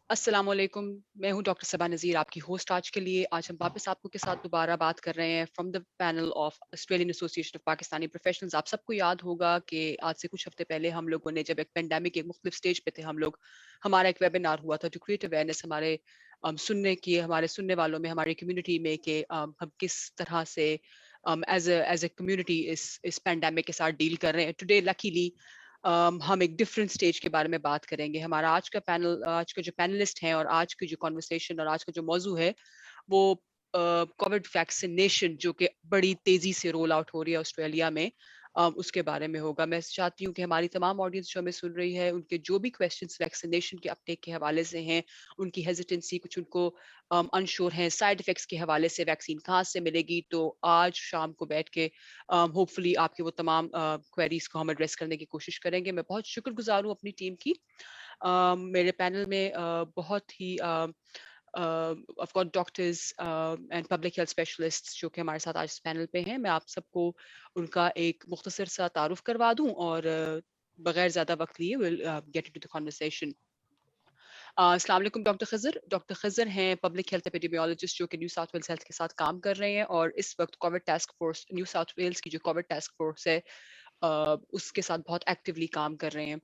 अस्सलाम वालेकुम। मैं हूँ डॉक्टर सबा नज़ीर, आपकी होस्ट आज के लिए। आज हम वापस आपको के साथ दोबारा बात कर रहे हैं from the panel of Australian association of Pakistani professionals. आप सबको याद होगा कि आज से कुछ हफ्ते पहले हम लोगों ने जब एक पेंडेमिक के मुख्तलिफ स्टेज पे थे हम लोग, हमारा एक वेबिनार हुआ था टू क्रिएट अवेयरनेस हमारे हमारे सुनने वालों में, हमारी कम्युनिटी में कि हम किस तरह से एज ए कम्युनिटी इस पेंडेमिक के साथ डील कर रहे हैं। टुडे लकीली हम एक डिफरेंट स्टेज के बारे में बात करेंगे। हमारा आज का जो पैनलिस्ट हैं और आज की जो कॉन्वर्सेशन और आज का जो मौजू है वो कोविड वैक्सीनेशन जो कि बड़ी तेजी से रोल आउट हो रही है ऑस्ट्रेलिया में, उसके बारे में होगा। मैं चाहती हूँ कि हमारी तमाम ऑडियंस जो हमें सुन रही है उनके जो भी क्वेश्चंस वैक्सीनेशन के अपटेक के हवाले से हैं, उनकी हेजिटेंसी, कुछ उनको अनश्योर हैं साइड इफेक्ट्स के हवाले से, वैक्सीन कहाँ से मिलेगी, तो आज शाम को बैठ के होपफुली आपके वो तमाम क्वेरीज को हम एड्रेस करने की कोशिश करेंगे। मैं बहुत शुक्रगुजार हूँ अपनी टीम की। मेरे पैनल में बहुत ही of course doctors and public health specialists जो कि हमारे साथ आज इस पैनल पे हैं। मैं आप सबको उनका एक मुख्तसर सा तारुफ करवा दूं और बगैर ज़्यादा वक्त लिए will get into the conversation. अस्सलाम वालेकुम डॉक्टर खज़र हैं पब्लिक हेल्थ एपिडेमियोलॉजिस्ट जो कि न्यू साउथ वेल्स हेल्थ के साथ काम कर रहे हैं और इस वक्त Covid task force New South Wales की जो कोविड टास्क फोर्स है उसके साथ बहुत एक्टिवली काम कर रहे हैं।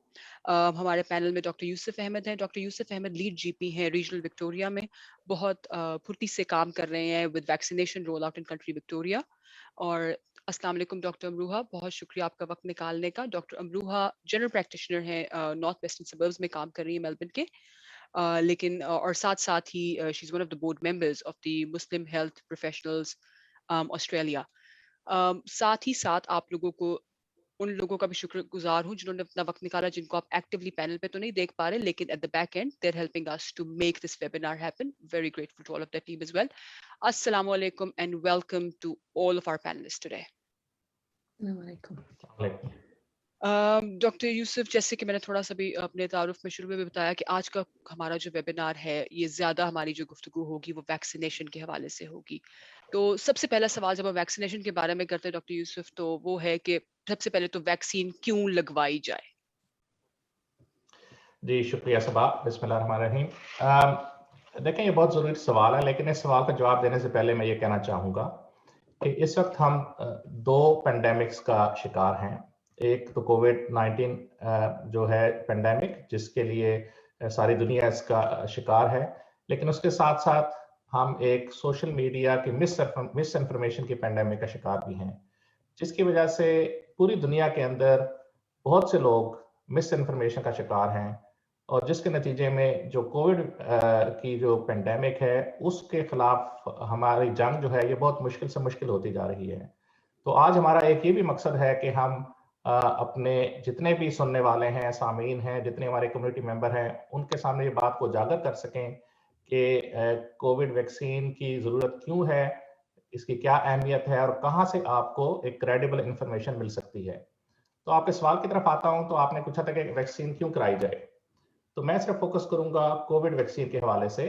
हमारे पैनल में डॉक्टर यूसुफ अहमद हैं। Doctor Yusuf Ahmed lead GP हैं रीजनल विक्टोरिया में, बहुत फुर्ती से काम कर रहे हैं with vaccination roll out in country Victoria. और अस्सलाम वालेकुम डॉक्टर अमरूहा, बहुत शुक्रिया आपका वक्त निकालने का। डॉक्टर अमरूहा जनरल प्रैक्टिशनर हैं, नॉर्थ वेस्टर्न सबर्ब्स में काम कर रही है मेलबर्न के, लेकिन और साथ साथ ही she is one of the board members of the Muslim health professionals Australia. साथ ही साथ आप लोगों को उन लोगों का भी शुक्रगुजार हूँ जिन्होंने अपना वक्त निकाला, जिनको आप एक्टिवली पैनल पे तो नहीं देख पा रहे लेकिन at the back end they are helping us to make this webinar happen. Very grateful to all of that team as well. अस्सलाम वालेकुम and welcome to all of our panelist today. Doctor Yusuf, जैसे कि मैंने थोड़ा सा भी अपने तारुफ में शुरू में भी बताया कि आज का हमारा जो वेबिनार है ये ज़्यादा हमारी जो गुफ्तगू होगी वो वैक्सीनेशन के हवाले से होगी। तो सबसे पहला सवाल जब हम वैक्सीनेशन के बारे में करते हैं डॉक्टर यूसुफ, तो वो है कि सबसे पहले तो वैक्सीन क्यों लगवाई जाए? जी, शुक्रिया सबा। बिस्मिल्लाहिर्रहमानिर्रहीम। देखें, ये बहुत ज़रूरी सवाल है, लेकिन इस सवाल का जवाब देने से पहले मैं ये कहना चाहूँगा कि इस वक्त हम 2 पैंडेमिक्स का शिकार हैं। एक तो कोविड-19 जो है पैंडेमिक, जिसके लिए सारी दुनिया इसका शिकार है, लेकिन उसके साथ-साथ हम एक सोशल मीडिया की मिस इन्फॉर्मेशन की पैंडेमिक का शिकार भी हैं, जिसकी वजह से पूरी दुनिया के अंदर बहुत से लोग मिस इन्फॉर्मेशन का शिकार हैं और जिसके नतीजे में जो कोविड की जो पैंडेमिक है, उसके खिलाफ हमारी जंग जो है, ये बहुत मुश्किल से मुश्किल होती जा रही है। तो आज हमारा एक ये भी मकसद है कि हम अपने जितने भी सुनने वाले हैं, सामीन हैं, जितने हमारे कम्युनिटी मेंबर हैं, उनके सामने ये बात को उजागर कर सकें कि कोविड वैक्सीन की ज़रूरत क्यों है, इसकी क्या अहमियत है और कहाँ से आपको एक क्रेडिबल इन्फॉर्मेशन मिल सकती है। तो आपके सवाल की तरफ आता हूं, तो आपने पूछा था कि वैक्सीन क्यों कराई जाए। तो मैं सिर्फ फोकस करूंगा कोविड वैक्सीन के हवाले से।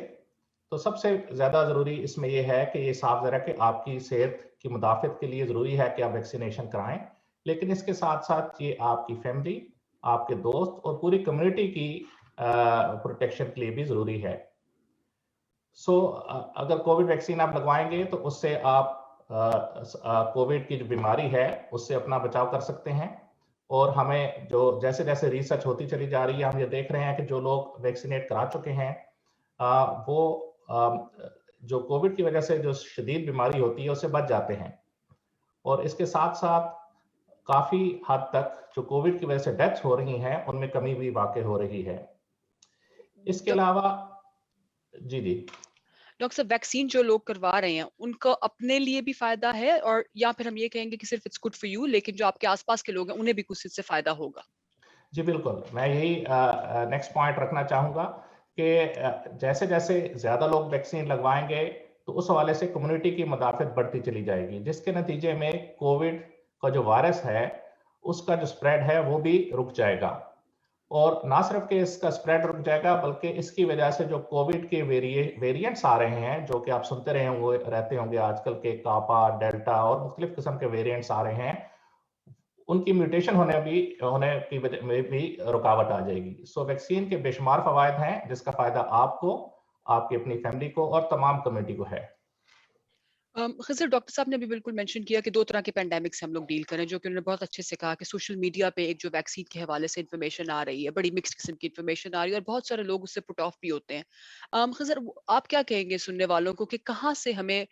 तो सबसे ज्यादा जरूरी इसमें यह है कि ये साफ जरा कि आपकी सेहत की मुदाफियत के लिए जरूरी है कि आप वैक्सीनेशन कराएं, लेकिन इसके साथ साथ ये आपकी फैमिली, आपके दोस्त और पूरी कम्युनिटी की प्रोटेक्शन के लिए भी जरूरी है। अगर कोविड वैक्सीन आप लगवाएंगे तो उससे आप कोविड की जो बीमारी है उससे अपना बचाव कर सकते हैं। और हमें जो जैसे जैसे रिसर्च होती चली जा रही है, हम ये देख रहे हैं कि जो लोग वैक्सीनेट करा चुके हैं वो जो कोविड की वजह से जो शदीद बीमारी होती है उससे बच जाते हैं। और इसके साथ साथ काफी हद तक जो कोविड की वजह से डेथ्स हो रही हैं उनमें कमी भी वाकई हो रही है। इसके अलावा जी जी डॉक्टर साहब, वैक्सीन जो लोग करवा रहे हैं उनको अपने लिए भी फायदा है, और या फिर हम ये कहेंगे कि सिर्फ इट्स गुड फॉर यू, लेकिन जो आपके आसपास के लोग हैं उन्हें भी कुछ इससे फायदा होगा? जी बिल्कुल, मैं यही नेक्स्ट पॉइंट रखना चाहूँगा कि जैसे-जैसे ज़्यादा लोग वैक्सीन लगवाएँगे, तो उस हवाले से कम्युनिटी की मुदाफ़त बढ़ती चली जाएगी, जिसके नतीजे में कोविड का जो वायरस है, उसका जो स्प्रेड है, वो भी रुक जाएगा। और ना सिर्फ कि इसका स्प्रेड रुक जाएगा, बल्कि इसकी वजह से जो कोविड के वेरिएंट्स आ रहे हैं, जो कि आप सुनते रहे होंगे रहते होंगे आजकल के कापा, डेल्टा और मुख्तलिफ किस्म के वेरिएंट्स आ रहे हैं, ان کی میوٹیشن ہونے کی وجہ میں بھی رکاوٹ آ جائے گی. سو ویکسین کے بے شمار فوائد ہیں جس کا فائدہ آپ کو, آپ کی اپنی فیملی کو اور تمام کمیونٹی کو ہے. خضر ڈاکٹر صاحب نے بھی بالکل مینشن کیا کہ 2 طرح کے پینڈیمک سے ہم لوگ ڈیل کریں, جو کہ انہوں نے بہت اچھے سے کہا کہ سوشل میڈیا پہ ایک جو ویکسین کے حوالے سے انفارمیشن آ رہی ہے, بڑی مکس قسم کی انفارمیشن آ رہی ہے اور بہت سارے لوگ اس سے پٹ آف بھی ہوتے ہیں. خضر, آپ کیا کہیں گے سننے والوں کو کہ کہاں سے ہمیں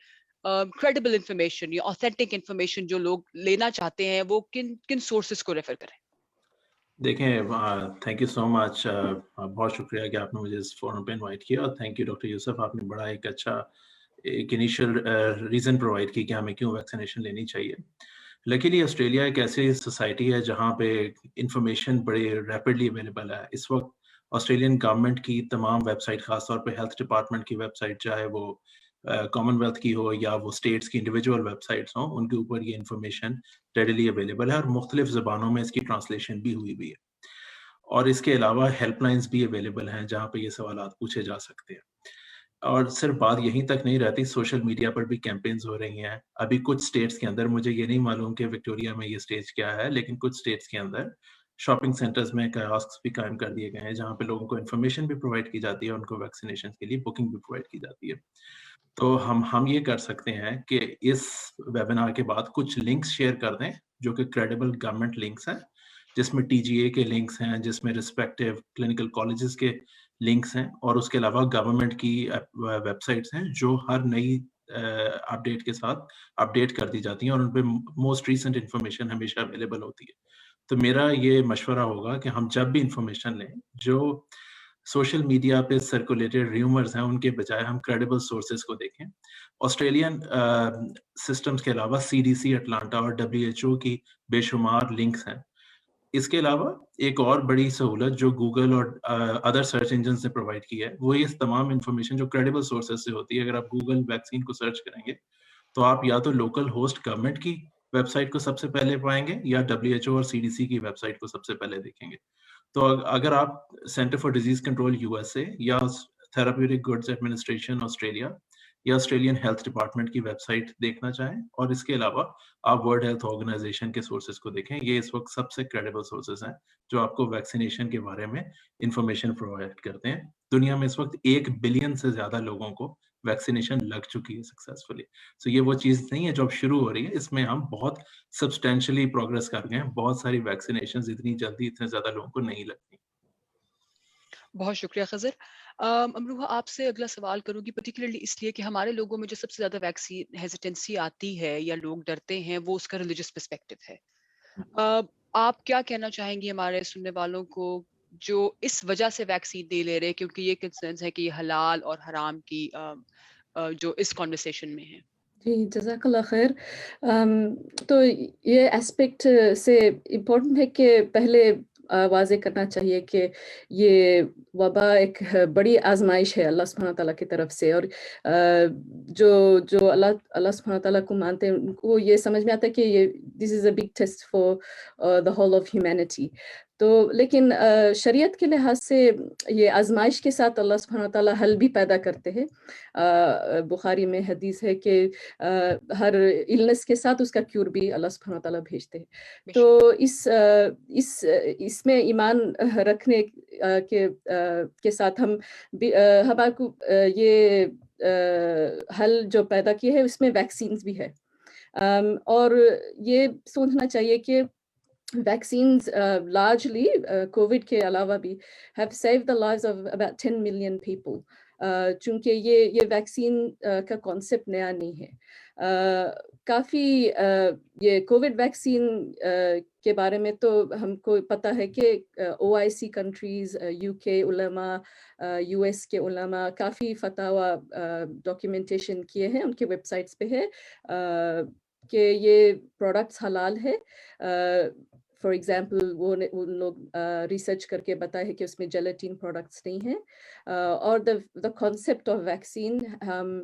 کریڈیبل انفارمیشن یا آتھینٹک انفارمیشن جو لوگ لینا چاہتے ہیں وہ کن کن سورسز کو ریفر کریں؟ دیکھیں, تھینک یو سو مچ, بہت شکریہ کہ آپ نے مجھے اس فورم پہ انوائٹ کیا, اور تھینک یو ڈاکٹر یوسف, آپ نے بڑا ایک اچھا ایک انیشیل ریزن پرووائڈ کی کہ ہمیں کیوں ویکسینیشن لینی چاہیے. لیکن آسٹریلیا ایک ایسی سوسائٹی ہے جہاں پہ انفارمیشن بڑی ریپڈلی اویلیبل ہے. اس وقت آسٹریلین گورنمنٹ کی تمام ویب سائٹ, خاص طور پہ ہیلتھ ڈپارٹمنٹ کی ویب سائٹ, چاہے وہ کامن ویلتھ کی ہو یا وہ اسٹیٹس کی انڈیویجول ویب سائٹس ہوں, ان کے اوپر یہ انفارمیشن ریڈیلی اویلیبل ہے, اور مختلف زبانوں میں اس کی ٹرانسلیشن بھی ہوئی ہے. اور اس کے علاوہ ہیلپ لائنز بھی اویلیبل ہیں جہاں پہ یہ سوالات پوچھے جا سکتے ہیں. اور صرف بات یہیں تک نہیں رہتی, سوشل میڈیا پر بھی کیمپینز ہو رہی ہیں. ابھی کچھ سٹیٹس کے اندر, مجھے یہ نہیں معلوم کہ وکٹوریا میں یہ سٹیج کیا ہے, لیکن کچھ سٹیٹس کے اندر شاپنگ سینٹرز میں کیاسکس بھی قائم کر دیے گئے ہیں جہاں پہ لوگوں کو انفارمیشن بھی پرووائڈ کی جاتی ہے, ان کو ویکسینیشن کے لیے بکنگ بھی پرووائڈ کی جاتی ہے. تو ہم یہ کر سکتے ہیں کہ اس ویبینار کے بعد کچھ لنکس شیئر کر دیں جو کہ کریڈیبل گورنمنٹ لنکس ہیں, جس میں TGA کے لنکس ہیں, جس میں رسپیکٹیو کلینکل کالجز کے لنکس ہیں, اور اس کے علاوہ گورنمنٹ کی ویب سائٹس ہیں جو ہر نئی اپڈیٹ کے ساتھ اپڈیٹ کر دی جاتی ہیں, اور ان پہ موسٹ ریسنٹ انفارمیشن ہمیشہ اویلیبل ہوتی ہے. تو میرا یہ مشورہ ہوگا کہ ہم جب بھی انفارمیشن لیں, جو سوشل میڈیا پہ سرکولیٹڈ ریومرز ہیں ان کے بجائے ہم کریڈیبل سورسز کو دیکھیں. آسٹریلین سسٹمز کے علاوہ CDC اٹلانٹا اور WHO کی بے شمار لنکس ہیں. اس کے علاوہ ایک اور بڑی سہولت جو گوگل اور ادر سرچ انجنز نے پرووائڈ کی ہے, وہ یہ تمام انفارمیشن جو کریڈیبل سورسز سے ہوتی ہے. اگر آپ گوگل ویکسین کو سرچ کریں گے تو آپ یا تو لوکل ہوسٹ گورنمنٹ کی ویب سائٹ کو سب سے پہلے پائیں گے, یا WHO اور CDC کی ویب سائٹ کو سب سے پہلے دیکھیں گے. تو اگر آپ centre for disease control USA یا تھراپیوٹک گڈز ایڈمنسٹریشن آسٹریلیا یا آسٹریلین ہیلتھ ڈپارٹمنٹ کی ویب سائٹ دیکھنا چاہیں, اور اس کے علاوہ آپ ورلڈ ہیلتھ آرگنائزیشن کے سورسز کو دیکھیں, یہ اس وقت سب سے کریڈیبل سورسز ہیں جو آپ کو ویکسینیشن کے بارے میں انفارمیشن پرووائڈ کرتے ہیں. دنیا میں اس وقت 1 بلین سے زیادہ لوگوں کو ویکسینیشن لگ چکی ہے سکسیسفلی. سو یہ وہ چیز نہیں ہے جو اب شروع ہو رہی ہے, اس میں ہم بہت سبسٹینشلی پروگرس کر گئے ہیں. بہت ساری ویکسینیشن اتنی جلدی اتنے زیادہ لوگوں کو نہیں لگتی. بہت شکریہ خضر. امروہہ, آپ سے اگلا سوال کروں گی پرٹیکولرلی اس لیے کہ ہمارے لوگوں میں جو سب سے زیادہ ویکسین ہیزیٹنسی آتی ہے یا لوگ ڈرتے ہیں وہ اس کا ریلیجس پرسپیکٹو ہے. آپ کیا کہنا چاہیں گی ہمارے سننے والوں کو جو اس وجہ سے ویکسین نہیں لے رہے کیونکہ یہ کنسرنز ہے کہ یہ حلال اور حرام کی جو اس کانورسیشن میں ہے؟ جی جزاک اللہ خیر. تو یہ اسپیکٹ سے امپورٹنٹ ہے کہ پہلے واضح کرنا چاہیے کہ یہ وبا ایک بڑی آزمائش ہے اللہ سبحانہ تعالیٰ کی طرف سے, اور جو اللہ سبحانہ تعالیٰ کو مانتے ہیں ان کو یہ سمجھ میں آتا ہے کہ یہ this is a big test for the whole of humanity. تو لیکن شریعت کے لحاظ سے یہ آزمائش کے ساتھ اللہ سبحانہ تعالیٰ حل بھی پیدا کرتے ہیں. بخاری میں حدیث ہے کہ ہر النس کے ساتھ اس کا کیور بھی اللہ سبحانہ تعالیٰ بھیجتے ہیں. تو اس میں ایمان رکھنے کے ساتھ ہم کو یہ حل جو پیدا کیے ہے اس میں ویکسینز بھی ہے, اور یہ سوچنا چاہیے کہ vaccines largely COVID کے علاوہ بھی have saved the lives of about 10 million people. چونکہ یہ ویکسین کا کانسیپٹ نیا نہیں ہے. کافی یہ کووڈ ویکسین کے بارے میں تو ہم کو پتہ ہے کہ OIC کنٹریز, UK علماء, US کے علماء کافی فتاویٰ ڈاکیومنٹیشن کیے ہیں, ان کے ویب سائٹس پہ ہے کہ یہ پروڈکٹس حلال ہے. فار ایگزامپل وہ لوگ ریسرچ کر کے بتائے ہیں کہ اس میں جیلیٹین پروڈکٹس نہیں ہیں, اور the concept of vaccine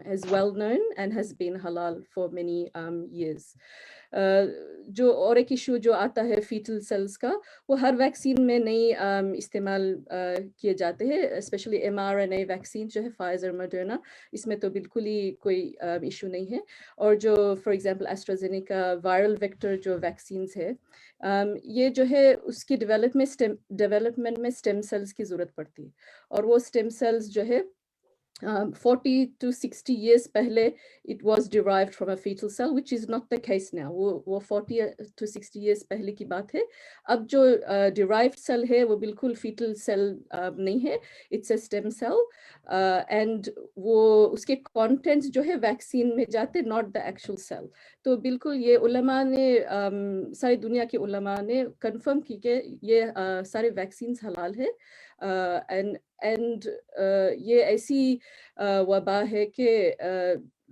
is well known and has been halal for many years. जो और एक इशू जो आता है फीटल सेल्स का, वो हर वैक्सीन में नहीं इस्तेमाल किए जाते हैं, स्पेशली mRNA वैक्सीन जो है फाइजर मॉडर्ना, इसमें तो बिल्कुल ही कोई इशू नहीं है। और जो for example AstraZeneca viral vector जो वैक्सीन्स है, ये जो है उसकी डेवलपमेंट में स्टेम सेल्स की ज़रूरत पड़ती है, और वो स्टेम सेल्स जो है 40 to 60 years पहले it was derived from a fetal cell, which is not the case now. वो 40 to 60 years पहले की बात है। अब जो derived cell है वो बिल्कुल fetal cell नहीं है, it's a stem cell, and वो उसके contents जो है वैक्सीन में जाते, not the actual cell. तो बिल्कुल ये उलमा ने सारी दुनिया के उलमा ने confirm की कि ये सारे vaccines हलाल है, and ये ऐसी वबा है कि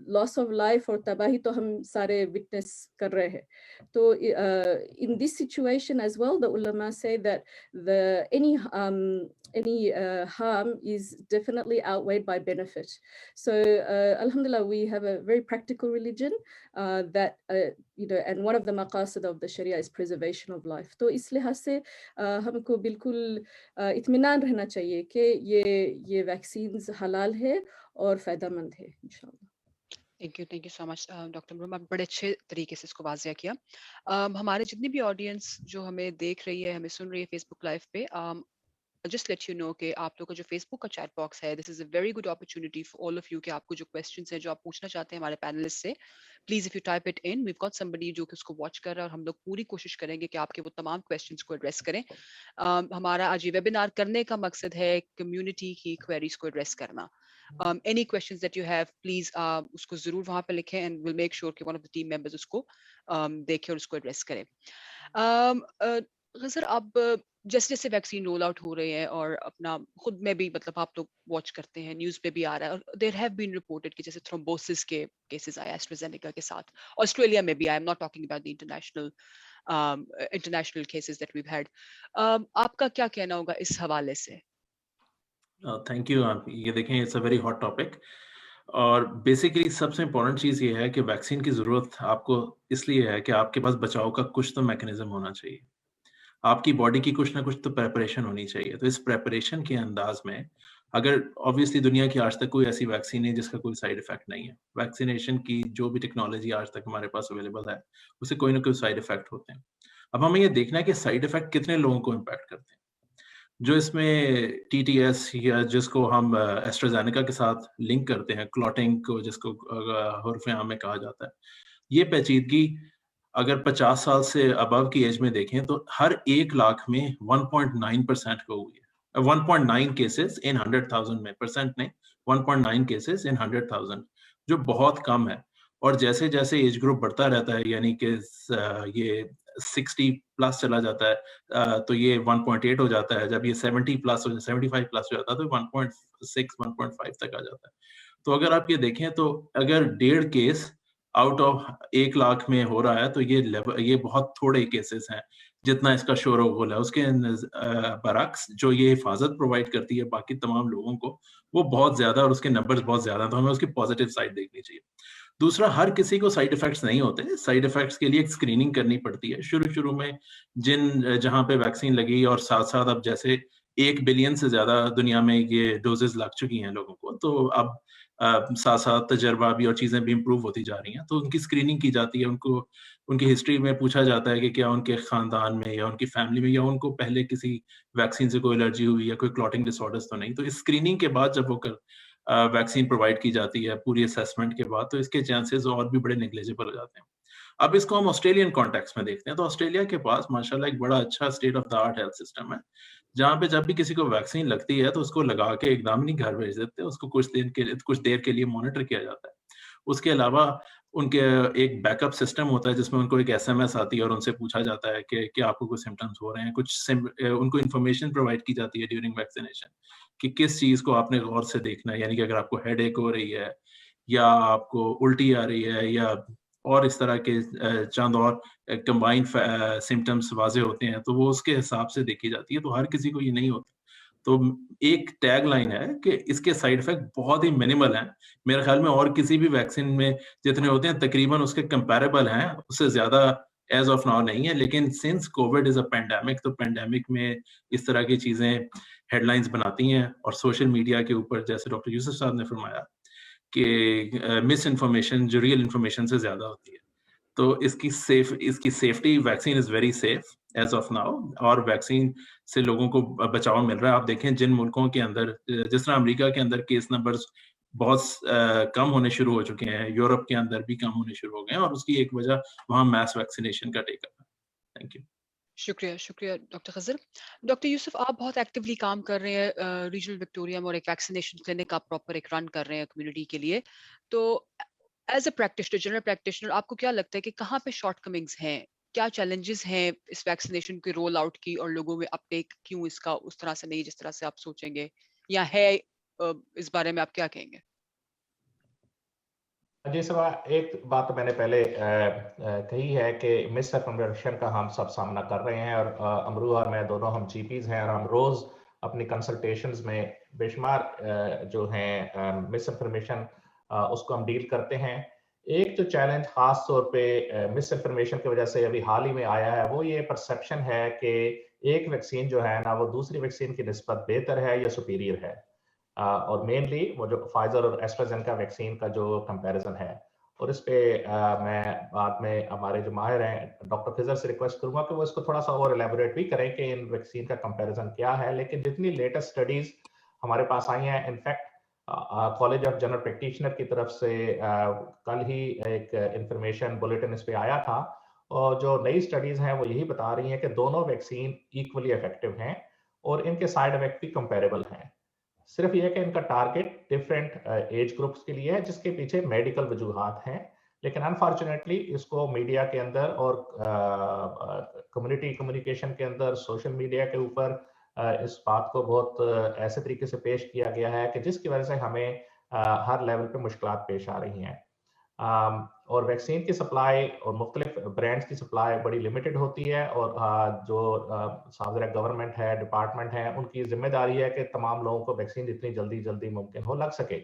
लॉस ऑफ लाइफ और तबाही तो हम सारे विटनेस कर रहे हैं। तो in this situation as well, the ulama say that any harm is definitely outweighed by benefit. So alhamdulillah, we have a very practical religion that and one of the maqasid of the Sharia is preservation of life. तो इस लिहाज से हमको बिल्कुल इत्मीनान रहना चाहिए कि ये वैक्सीन्स हलाल है और फ़ायदेमंद है इंशाल्लाह। Thank you so much doctor Mariam, आप बड़े अच्छे तरीके से इसको वाज़िया किया। हमारे जितनी भी ऑडियंस जो हमें देख रही है, हमें सुन रही है फेसबुक लाइव पे, just let you know कि आप लोगों का जो फेसबुक का चैट बॉक्स है, this is a very good opportunity for all of you कि आपको जो क्वेश्चंस हैं जो आप पूछना चाहते हैं हमारे पैनलिस्ट से, please if you type it in, we have got somebody जो कि उसको वॉच कर रहा है, और हम लोग पूरी कोशिश करेंगे कि आपके वो तमाम क्वेश्चंस को एड्रेस करें। हमारा आज ये वेबिनार करने का मकसद है कम्युनिटी की क्वेरीज को एड्रेस करना। Any questions that you have, please उसको जरूर वहां पे लिखें, एंड विल मेक श्योर कि one of the team members उसको देखे और उसको एड्रेस करें। सर, अब जैसे जैसे वैक्सीन रोल आउट हो रहे हैं, और अपना खुद में भी मतलब आप लोग वॉच करते हैं, न्यूज़ पे भी आ रहा है, और देयर हैव बीन रिपोर्टेड कि जैसे थ्रोम्बोसिस के केसेस आए एस्ट्राजेनेका के साथ, ऑस्ट्रेलिया में भी, I am not talking about the international cases that we have had. आपका क्या कहना होगा इस हवाले से? Thank you. ये देखें, it's a very hot topic, और बेसिकली सबसे इम्पोर्टेंट चीज़ ये है कि वैक्सीन की ज़रूरत आपको इसलिए है कि आपके पास बचाव का कुछ तो मैकेनिज्म होना चाहिए, आपकी बॉडी की कुछ ना कुछ तो प्रेपरेशन होनी चाहिए। तो इस प्रेपरेशन के अंदाज में, अगर ऑब्वियसली दुनिया की आज तक कोई ऐसी वैक्सीन है जिसका कोई साइड इफेक्ट नहीं है, वैक्सीनेशन की जो भी टेक्नोलॉजी आज तक हमारे पास अवेलेबल है, उससे कोई ना कोई साइड इफेक्ट होते हैं। अब हमें ये देखना है कि साइड इफेक्ट कितने लोगों को इम्पैक्ट करते हैं। जो इसमें TTS, या जिसको हम एस्ट्राजेनेका के साथ लिंक करते हैं, क्लॉटिंग को जिसको हुर्फ आम में कहा जाता है, ये पेचीदगी अगर 50 साल से अबव की एज में देखें तो हर 1 लाख में 1.9% को हुई है। 1.9 केसेस इन 100,000 में, परसेंट नहीं, 1.9 केसेस इन 100,000, जो बहुत कम है। और जैसे जैसे एज ग्रुप बढ़ता रहता है, यानी कि ये 60 प्लस चला जाता है तो ये 1.8 हो जाता है, जब ये 70 प्लस हो, 75 प्लस हो जाता है तो 1.6 1.5 तक आ जाता है। तो अगर आप ये देखें तो अगर 1.5 केस आउट ऑफ 1 लाख में हो रहा है तो ये बहुत थोड़े केसेस हैं जितना इसका शोर-गुल है। उसके बरअक्स जो ये हिफाजत प्रोवाइड करती है बाकी तमाम लोगों को, वो बहुत ज़्यादा, और उसके नंबर्स बहुत ज़्यादा हैं, तो हमें उसकी पॉजिटिव साइड देखनी चाहिए। दूसरा, हर किसी को साइड इफेक्ट्स नहीं होते। साइड इफेक्ट्स के लिए एक स्क्रीनिंग करनी पड़ती है। शुरू में जहाँ पे वैक्सीन लगी, और साथ-साथ अब जैसे 1 बिलियन से ज़्यादा दुनिया में ये डोजेस लग चुकी हैं लोगों को, तो अब साथ-साथ तजर्बा भी और चीज़ें भी इम्प्रूव होती जा रही हैं, तो उनकी स्क्रीनिंग की जाती है। उनको उनकी हिस्ट्री में पूछा जाता है कि क्या उनके खानदान में या उनकी फैमिली में या उनको पहले किसी वैक्सीन से कोई एलर्जी हुई या कोई क्लॉटिंग डिसऑर्डर्स तो नहीं। तो इस स्क्रीनिंग के बाद जब वो वैक्सीन प्रोवाइड की जाती है पूरी असेसमेंट के बाद, तो इसके चांसेस और भी बड़े नेग्लिजिबल हो जाते हैं। अब इसको हम ऑस्ट्रेलियन कॉन्टेक्स्ट में देखते हैं, तो ऑस्ट्रेलिया के पास माशाल्लाह एक बड़ा अच्छा state of the art health system है, जहाँ पे जब भी किसी को वैक्सीन लगती है तो उसको लगा के एकदम नहीं घर भेज देते, उसको कुछ देर के लिए मॉनिटर किया जाता है। उसके अलावा उनके एक बैकअप सिस्टम होता है जिसमें उनको एक SMS आती है और उनसे पूछा जाता है कि क्या आपको कुछ सिम्टम्स हो रहे हैं, उनको इन्फॉर्मेशन प्रोवाइड की जाती है ड्यूरिंग वैक्सीनेशन कि किस चीज़ को आपने गौर से देखना है, यानी कि अगर आपको हेडेक हो रही है या आपको उल्टी आ रही है या और इस तरह के चंद और कंबाइंड सिम्टम्स वाज़े होते हैं, तो वो उसके हिसाब से देखी जाती है। तो हर किसी को ये नहीं होता। تو ایک ٹیگ لائن ہے کہ اس کے سائیڈ افیکٹ بہت ہی منیمل ہیں. میرے خیال میں اور کسی بھی ویکسین میں جتنے ہوتے ہیں تقریباً اس کے کمپیریبل ہیں, اس سے زیادہ ایز آف ناؤ نہیں ہے. لیکن سنس کووڈ از اے پینڈیمک, تو پینڈیمک میں اس طرح کی چیزیں ہیڈ لائنز بناتی ہیں, اور سوشل میڈیا کے اوپر جیسے ڈاکٹر یوسف صاحب نے فرمایا کہ مس انفارمیشن جو ریئل انفارمیشن سے زیادہ ہوتی ہے. تو اس کی safety, vaccine is very safe as of now, اور ویکسین سے لوگوں کو بچاؤ مل رہا ہے. آپ دیکھیں جن ملکوں کے اندر, جس طرح امریکہ کے اندر کیس نمبرز بہت کم ہونے شروع ہو چکے ہیں, یورپ کے اندر بھی کم ہونے شروع ہو گئے ہیں, اور اس کی ایک وجہ وہاں میس ویکسینیشن کا ٹیک اپ ہے. Thank you. شکریہ ڈاکٹر خضر. ڈاکٹر یوسف, آپ بہت ایکٹیولی کام کر رہے ہیں ریجنل وکٹوریا میں, اور ایک ویکسینیشن کلینک آپ پراپر ایک رن کر رہے ہیں کمیونٹی کے لیے. تو as a practitioner, general practitioner, آپ کو کیا لگتا ہے کہ کہاں پہ شارٹ کمنگز ہیں, کیا چیلنجز ہیں اس ویکسینیشن کے رول آؤٹ کی, اور لوگوں میں اپ ٹیک کیوں اس کا اس طرح سے نہیں جس طرح سے آپ سوچیں گے, یا ہے اس بارے میں آپ کیا کہیں گے؟ جی سوا, ایک بات میں نے پہلے کہی ہے کہ مس انفارمیشن کا ہم سب سامنا کر رہے ہیں, اور امرو اور میں دونوں ہم جی پیز ہیں, اور ہم روز اپنی کنسلٹیشنز میں بے شمار جو ہیں مس انفارمیشن اس کو ہم ڈیل کرتے ہیں. ایک جو چیلنج خاص طور پہ مس انفارمیشن کی وجہ سے ابھی حال ہی میں آیا ہے, وہ یہ پرسیپشن ہے کہ ایک ویکسین جو ہے نا وہ دوسری ویکسین کی نسبت بہتر ہے یا سپیریئر ہے, اور مینلی وہ جو فائزر اور ایسٹرازینیکا ویکسین کا جو کمپیریزن ہے. اور اس پہ میں بعد میں ہمارے جو ماہر ہیں ڈاکٹر خضر سے ریکویسٹ کروں گا کہ وہ اس کو تھوڑا سا اور ایلیبوریٹ بھی کریں کہ ان ویکسین کا کمپیریزن کیا ہے. لیکن جتنی لیٹسٹ اسٹڈیز ہمارے پاس آئی ہیں, in fact college of general practitioner کی طرف سے کل ہی ایک انفارمیشن بلیٹن اس پہ آیا تھا, اور جو نئی اسٹڈیز ہیں وہ یہی بتا رہی ہیں کہ دونوں ویکسین ایکولی افیکٹو ہیں, اور ان کے سائیڈ افیکٹ بھی کمپیریبل ہیں. صرف یہ کہ ان کا ٹارگٹ ڈفرینٹ ایج گروپس کے لیے ہے, جس کے پیچھے میڈیکل وجوہات ہیں. لیکن انفارچونیٹلی اس کو میڈیا کے اندر اور کمیونٹی کمیونیکیشن کے اندر, سوشل میڈیا کے اوپر اس بات کو بہت ایسے طریقے سے پیش کیا گیا ہے کہ جس کی وجہ سے ہمیں ہر لیول پہ مشکلات پیش آ رہی ہیں. اور ویکسین کی سپلائی اور مختلف برانڈز کی سپلائی بڑی لمیٹڈ ہوتی ہے, اور جو صادرہ گورنمنٹ ہے, ڈپارٹمنٹ ہے, ان کی ذمہ داری ہے کہ تمام لوگوں کو ویکسین جتنی جلدی ممکن ہو لگ سکے.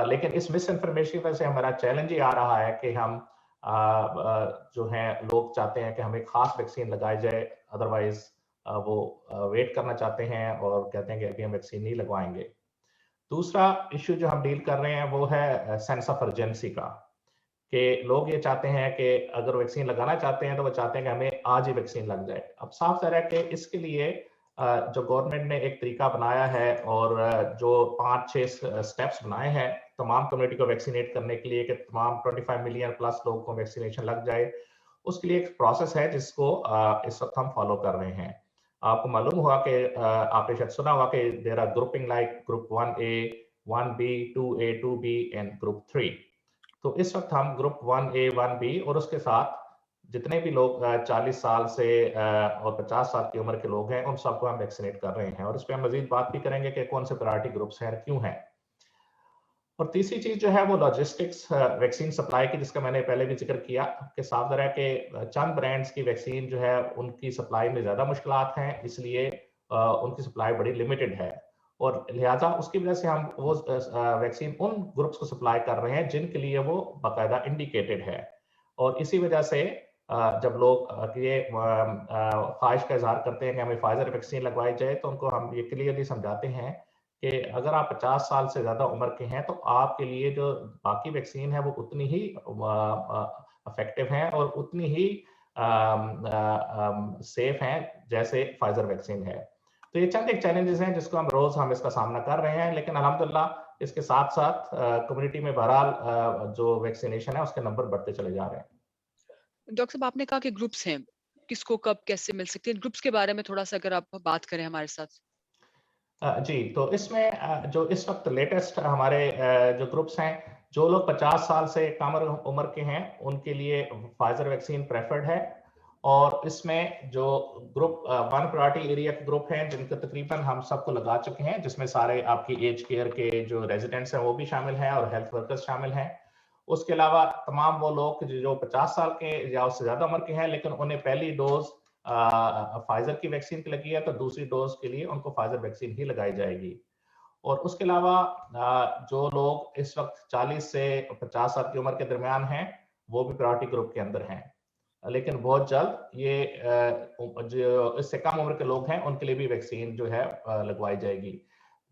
لیکن اس مس انفارمیشن کی وجہ سے ہمارا چیلنج یہ آ رہا ہے کہ ہم جو ہیں لوگ چاہتے ہیں کہ ہمیں خاص ویکسین لگائی جائے, ادروائز وہ ویٹ کرنا چاہتے ہیں اور کہتے ہیں کہ ابھی ہم ویکسین نہیں لگوائیں گے. دوسرا ایشو جو ہم ڈیل کر رہے ہیں وہ ہے سینس آف ارجنسی کا, کہ لوگ یہ چاہتے ہیں کہ اگر ویکسین لگانا چاہتے ہیں تو وہ چاہتے ہیں کہ ہمیں آج ہی ویکسین لگ جائے. اب صاف ظاہر ہے کہ اس کے لیے جو گورنمنٹ نے ایک طریقہ بنایا ہے, اور جو 5-6 سٹیپس بنائے ہیں تمام کمیونٹی کو ویکسینیٹ کرنے کے لیے کہ تمام 25 ملین پلس لوگوں کو ویکسینیشن لگ جائے, اس کے لیے ایک پروسیس ہے جس کو اس وقت ہم فالو کر رہے ہیں. آپ کو معلوم ہوا کہ آپ نے شاید سنا ہوا کہ there are grouping like group 1A, 1B, 2A, 2B and group 3. تو اس وقت ہم گروپ 1A, 1B اور اس کے ساتھ جتنے بھی لوگ 40 سال سے اور 50 سال کی عمر کے لوگ ہیں ان سب کو ہم ویکسینیٹ کر رہے ہیں, اور اس پہ ہم مزید بات بھی کریں گے کہ کون سے پرائرٹی گروپس ہیں, کیوں ہیں. اور تیسری چیز جو ہے وہ لاجسٹکس ویکسین سپلائی کی, جس کا میں نے پہلے بھی ذکر کیا کہ صاف ظاہر ہے کہ چند برانڈز کی ویکسین جو ہے ان کی سپلائی میں زیادہ مشکلات ہیں, اس لیے ان کی سپلائی بڑی لمیٹڈ ہے, اور لہٰذا اس کی وجہ سے ہم وہ ویکسین ان گروپس کو سپلائی کر رہے ہیں جن کے لیے وہ باقاعدہ انڈیکیٹڈ ہے. اور اسی وجہ سے جب لوگ یہ خواہش کا اظہار کرتے ہیں کہ ہمیں فائزر ویکسین لگوائی جائے, تو ان کو ہم یہ کلیئرلی سمجھاتے ہیں کہ اگر آپ 50 سال سے زیادہ عمر کے ہیں تو آپ کے لیے جو باقی ویکسین ہے وہ اتنی ہی افیکٹو ہیں اور اتنی ہی سیف ہیں جیسے فائزر ویکسین ہے. تو یہ چند ایک چیلنجز ہیں جس کو ہم اس کا سامنا کر رہے ہیں, لیکن الحمدللہ اس کے ساتھ ساتھ کمیونٹی میں بہرحال جو ویکسینیشن ہے اس کے نمبر بڑھتے چلے جا رہے ہیں. ڈاکٹر صاحب, آپ نے کہا کہ گروپس ہیں, کس کو کب کیسے مل سکتے ہیں, گروپس کے بارے میں تھوڑا سا اگر آپ بات کریں ہمارے ساتھ. جی, تو اس میں جو اس وقت لیٹسٹ ہمارے جو گروپس ہیں, جو لوگ 50 سال سے کم عمر کے ہیں ان کے لیے فائزر ویکسین پریفرڈ ہے, اور اس میں جو گروپ 1 پرائرٹی ایریا کے گروپ ہیں جن کو تقریباً ہم سب کو لگا چکے ہیں, جس میں سارے آپ کی ایج کیئر کے جو ریزیڈنٹس ہیں وہ بھی شامل ہیں اور ہیلتھ ورکرز شامل ہیں. اس کے علاوہ تمام وہ لوگ جو 50 سال کے یا اس سے زیادہ عمر کے ہیں لیکن انہیں پہلی ڈوز फाइजर की वैक्सीन की लगी है तो दूसरी डोज के लिए उनको फाइजर वैक्सीन ही लगाई जाएगी। और उसके अलावा जो लोग इस वक्त 40 से 50 साल की उम्र के दरमियान हैं वो भी प्रायोरिटी ग्रुप के अंदर हैं, लेकिन बहुत जल्द ये जो इससे कम उम्र के लोग हैं उनके लिए भी वैक्सीन जो है लगवाई जाएगी।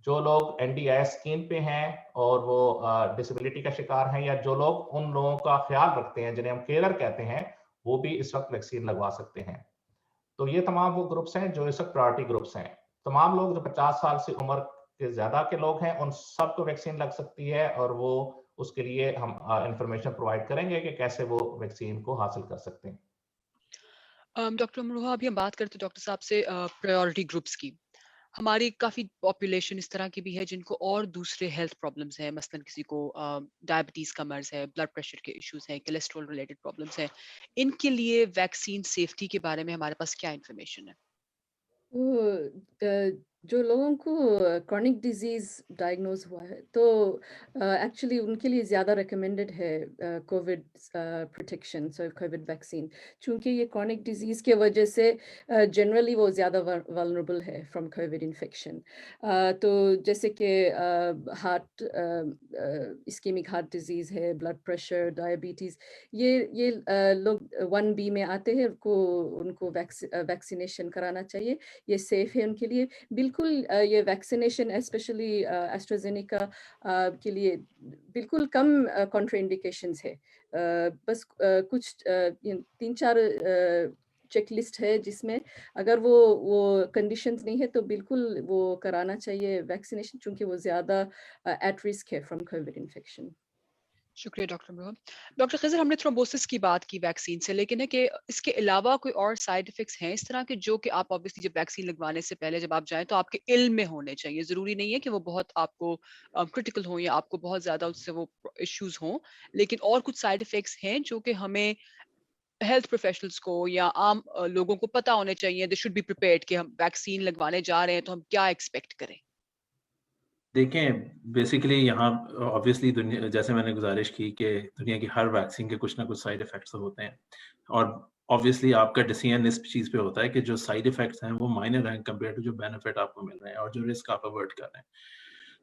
जो लोग NDIS स्कीम पे हैं और वो डिसेबिलिटी का शिकार हैं या जो लोग उन लोगों का ख्याल रखते हैं जिन्हें हम केयर कहते हैं, वो भी इस वक्त वैक्सीन लगवा सकते हैं। तो ये तमाम वो ग्रुप्स हैं जो इस वक्त प्रायोरिटी ग्रुप्स हैं। तमाम लोग जो 50 साल से उम्र के ज्यादा के लोग हैं उन सबको वैक्सीन लग सकती है और वो उसके लिए हम इंफॉर्मेशन प्रोवाइड करेंगे कि कैसे वो वैक्सीन को हासिल कर सकते हैं। डॉक्टर अमरोहा, अभी हम बात करते हैं डॉक्टर साहब से प्रायोरिटी ग्रुप्स की। हमारी काफी पॉपुलेशन इस तरह की भी है जिनको और दूसरे हेल्थ प्रॉब्लम्स हैं, मसलन किसी को डायबिटीज का मर्ज है, ब्लड प्रेशर के इश्यूज हैं, कोलेस्ट्रॉल रिलेटेड प्रॉब्लम्स हैं। इनके लिए वैक्सीन सेफ्टी के बारे में हमारे पास क्या इंफॉर्मेशन है? जो लोगों को क्रॉनिक डिजीज़ डायग्नोज हुआ है तो एक्चुअली उनके लिए ज़्यादा रिकमेंडेड है कोविड प्रोटेक्शन, सो कोविड वैक्सीन, चूँकि ये क्रॉनिक डिजीज़ के वजह से जनरली वो ज़्यादा वल्नरेबल है फ्रॉम कोविड इन्फेक्शन। तो जैसे कि हार्ट इस्केमिक हार्ट डिजीज़ है, ब्लड प्रेशर, डायबिटीज़, ये लोग 1B में आते हैं, उनको वैक्सीनेशन कराना चाहिए। ये सेफ है उनके लिए बिल्कुल। ये वैक्सीनेशन स्पेशली एस्ट्राजेनेका के लिए बिल्कुल कम कॉन्ट्राइंडिकेशंस है। बस कुछ 3-4 चेकलिस्ट है जिसमें अगर वो कंडीशंस नहीं है तो बिल्कुल वो कराना चाहिए वैक्सीनेशन, चूँकि वो ज़्यादा एट रिस्क है फ्रॉम कोविड इन्फेक्शन। शुक्रिया डॉक्टर अमरोहा। डॉक्टर खिज़र, हमने थ्रोम्बोसिस की बात की वैक्सीन से, लेकिन है कि इसके अलावा कोई और साइड इफेक्ट्स हैं इस तरह के जो कि आप ऑब्वियसली जब वैक्सीन लगवाने से पहले जब आप जाएं तो आपके इल्म में होने चाहिए? जरूरी नहीं है कि वो बहुत आपको क्रिटिकल हो या आपको बहुत ज्यादा उससे वो इश्यूज हों, लेकिन और कुछ साइड इफेक्ट्स हैं जो कि हमें हेल्थ प्रोफेशनल्स को या आम लोगों को पता होने चाहिए। दे शुड बी प्रिपेयर्ड कि हम वैक्सीन लगवाने जा रहे हैं तो हम क्या एक्सपेक्ट करें। देखें, बेसिकली यहाँ ऑब्वियसली दुनिया, जैसे मैंने गुजारिश की कि दुनिया की हर वैक्सीन के कुछ ना कुछ साइड इफेक्ट्स होते हैं और ऑब्वियसली आपका डिसीजन इस चीज़ पे होता है कि जो साइड इफेक्ट्स हैं वो माइनर हैं कंपेयर टू जो बेनिफिट आपको मिल रहे हैं और जो रिस्क आप अवॉइड कर रहे हैं।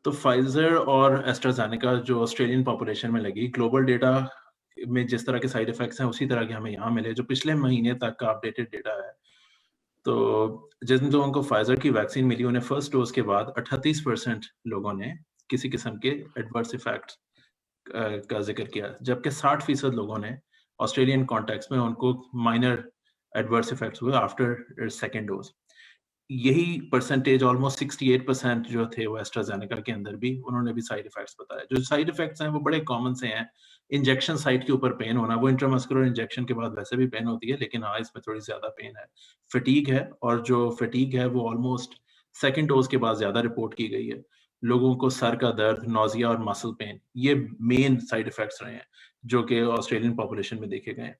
तो फाइजर और एस्ट्राजेनेका जो ऑस्ट्रेलियन पॉपुलेशन में लगी, ग्लोबल डेटा में जिस तरह के साइड इफेक्ट्स हैं उसी तरह के हमें यहाँ मिले, जो पिछले महीने तक का अपडेटेड डेटा है। तो जिन लोगों को फाइजर की वैक्सीन मिली उन्हें फर्स्ट डोज के बाद 38% लोगों ने किसी किस्म के एडवर्स इफेक्ट का जिक्र किया, जबकि 60% लोगों ने ऑस्ट्रेलियन कॉन्टेक्स्ट में उनको माइनर एडवर्स इफेक्ट्स हुए आफ्टर सेकेंड डोज। यही परसेंटेज ऑलमोस्ट 68% जो थे वो एस्ट्राजेनेका के अंदर भी उन्होंने भी साइड इफेक्ट्स बताए। जो साइड इफेक्ट्स हैं वो बड़े कॉमन से हैं। इंजेक्शन साइट के ऊपर पेन होना, वो इंट्रामस्कुलर इंजेक्शन के बाद वैसे भी पेन होती है, लेकिन हाँ इसमें थोड़ी ज्यादा पेन है। फटीग है, और जो फटीग है वो ऑलमोस्ट सेकेंड डोज के बाद ज्यादा रिपोर्ट की गई है। लोगों को सर का दर्द, नोजिया और मसल पेन, ये मेन साइड इफेक्ट्स रहे हैं जो कि ऑस्ट्रेलियन पॉपुलेशन में देखे गए हैं।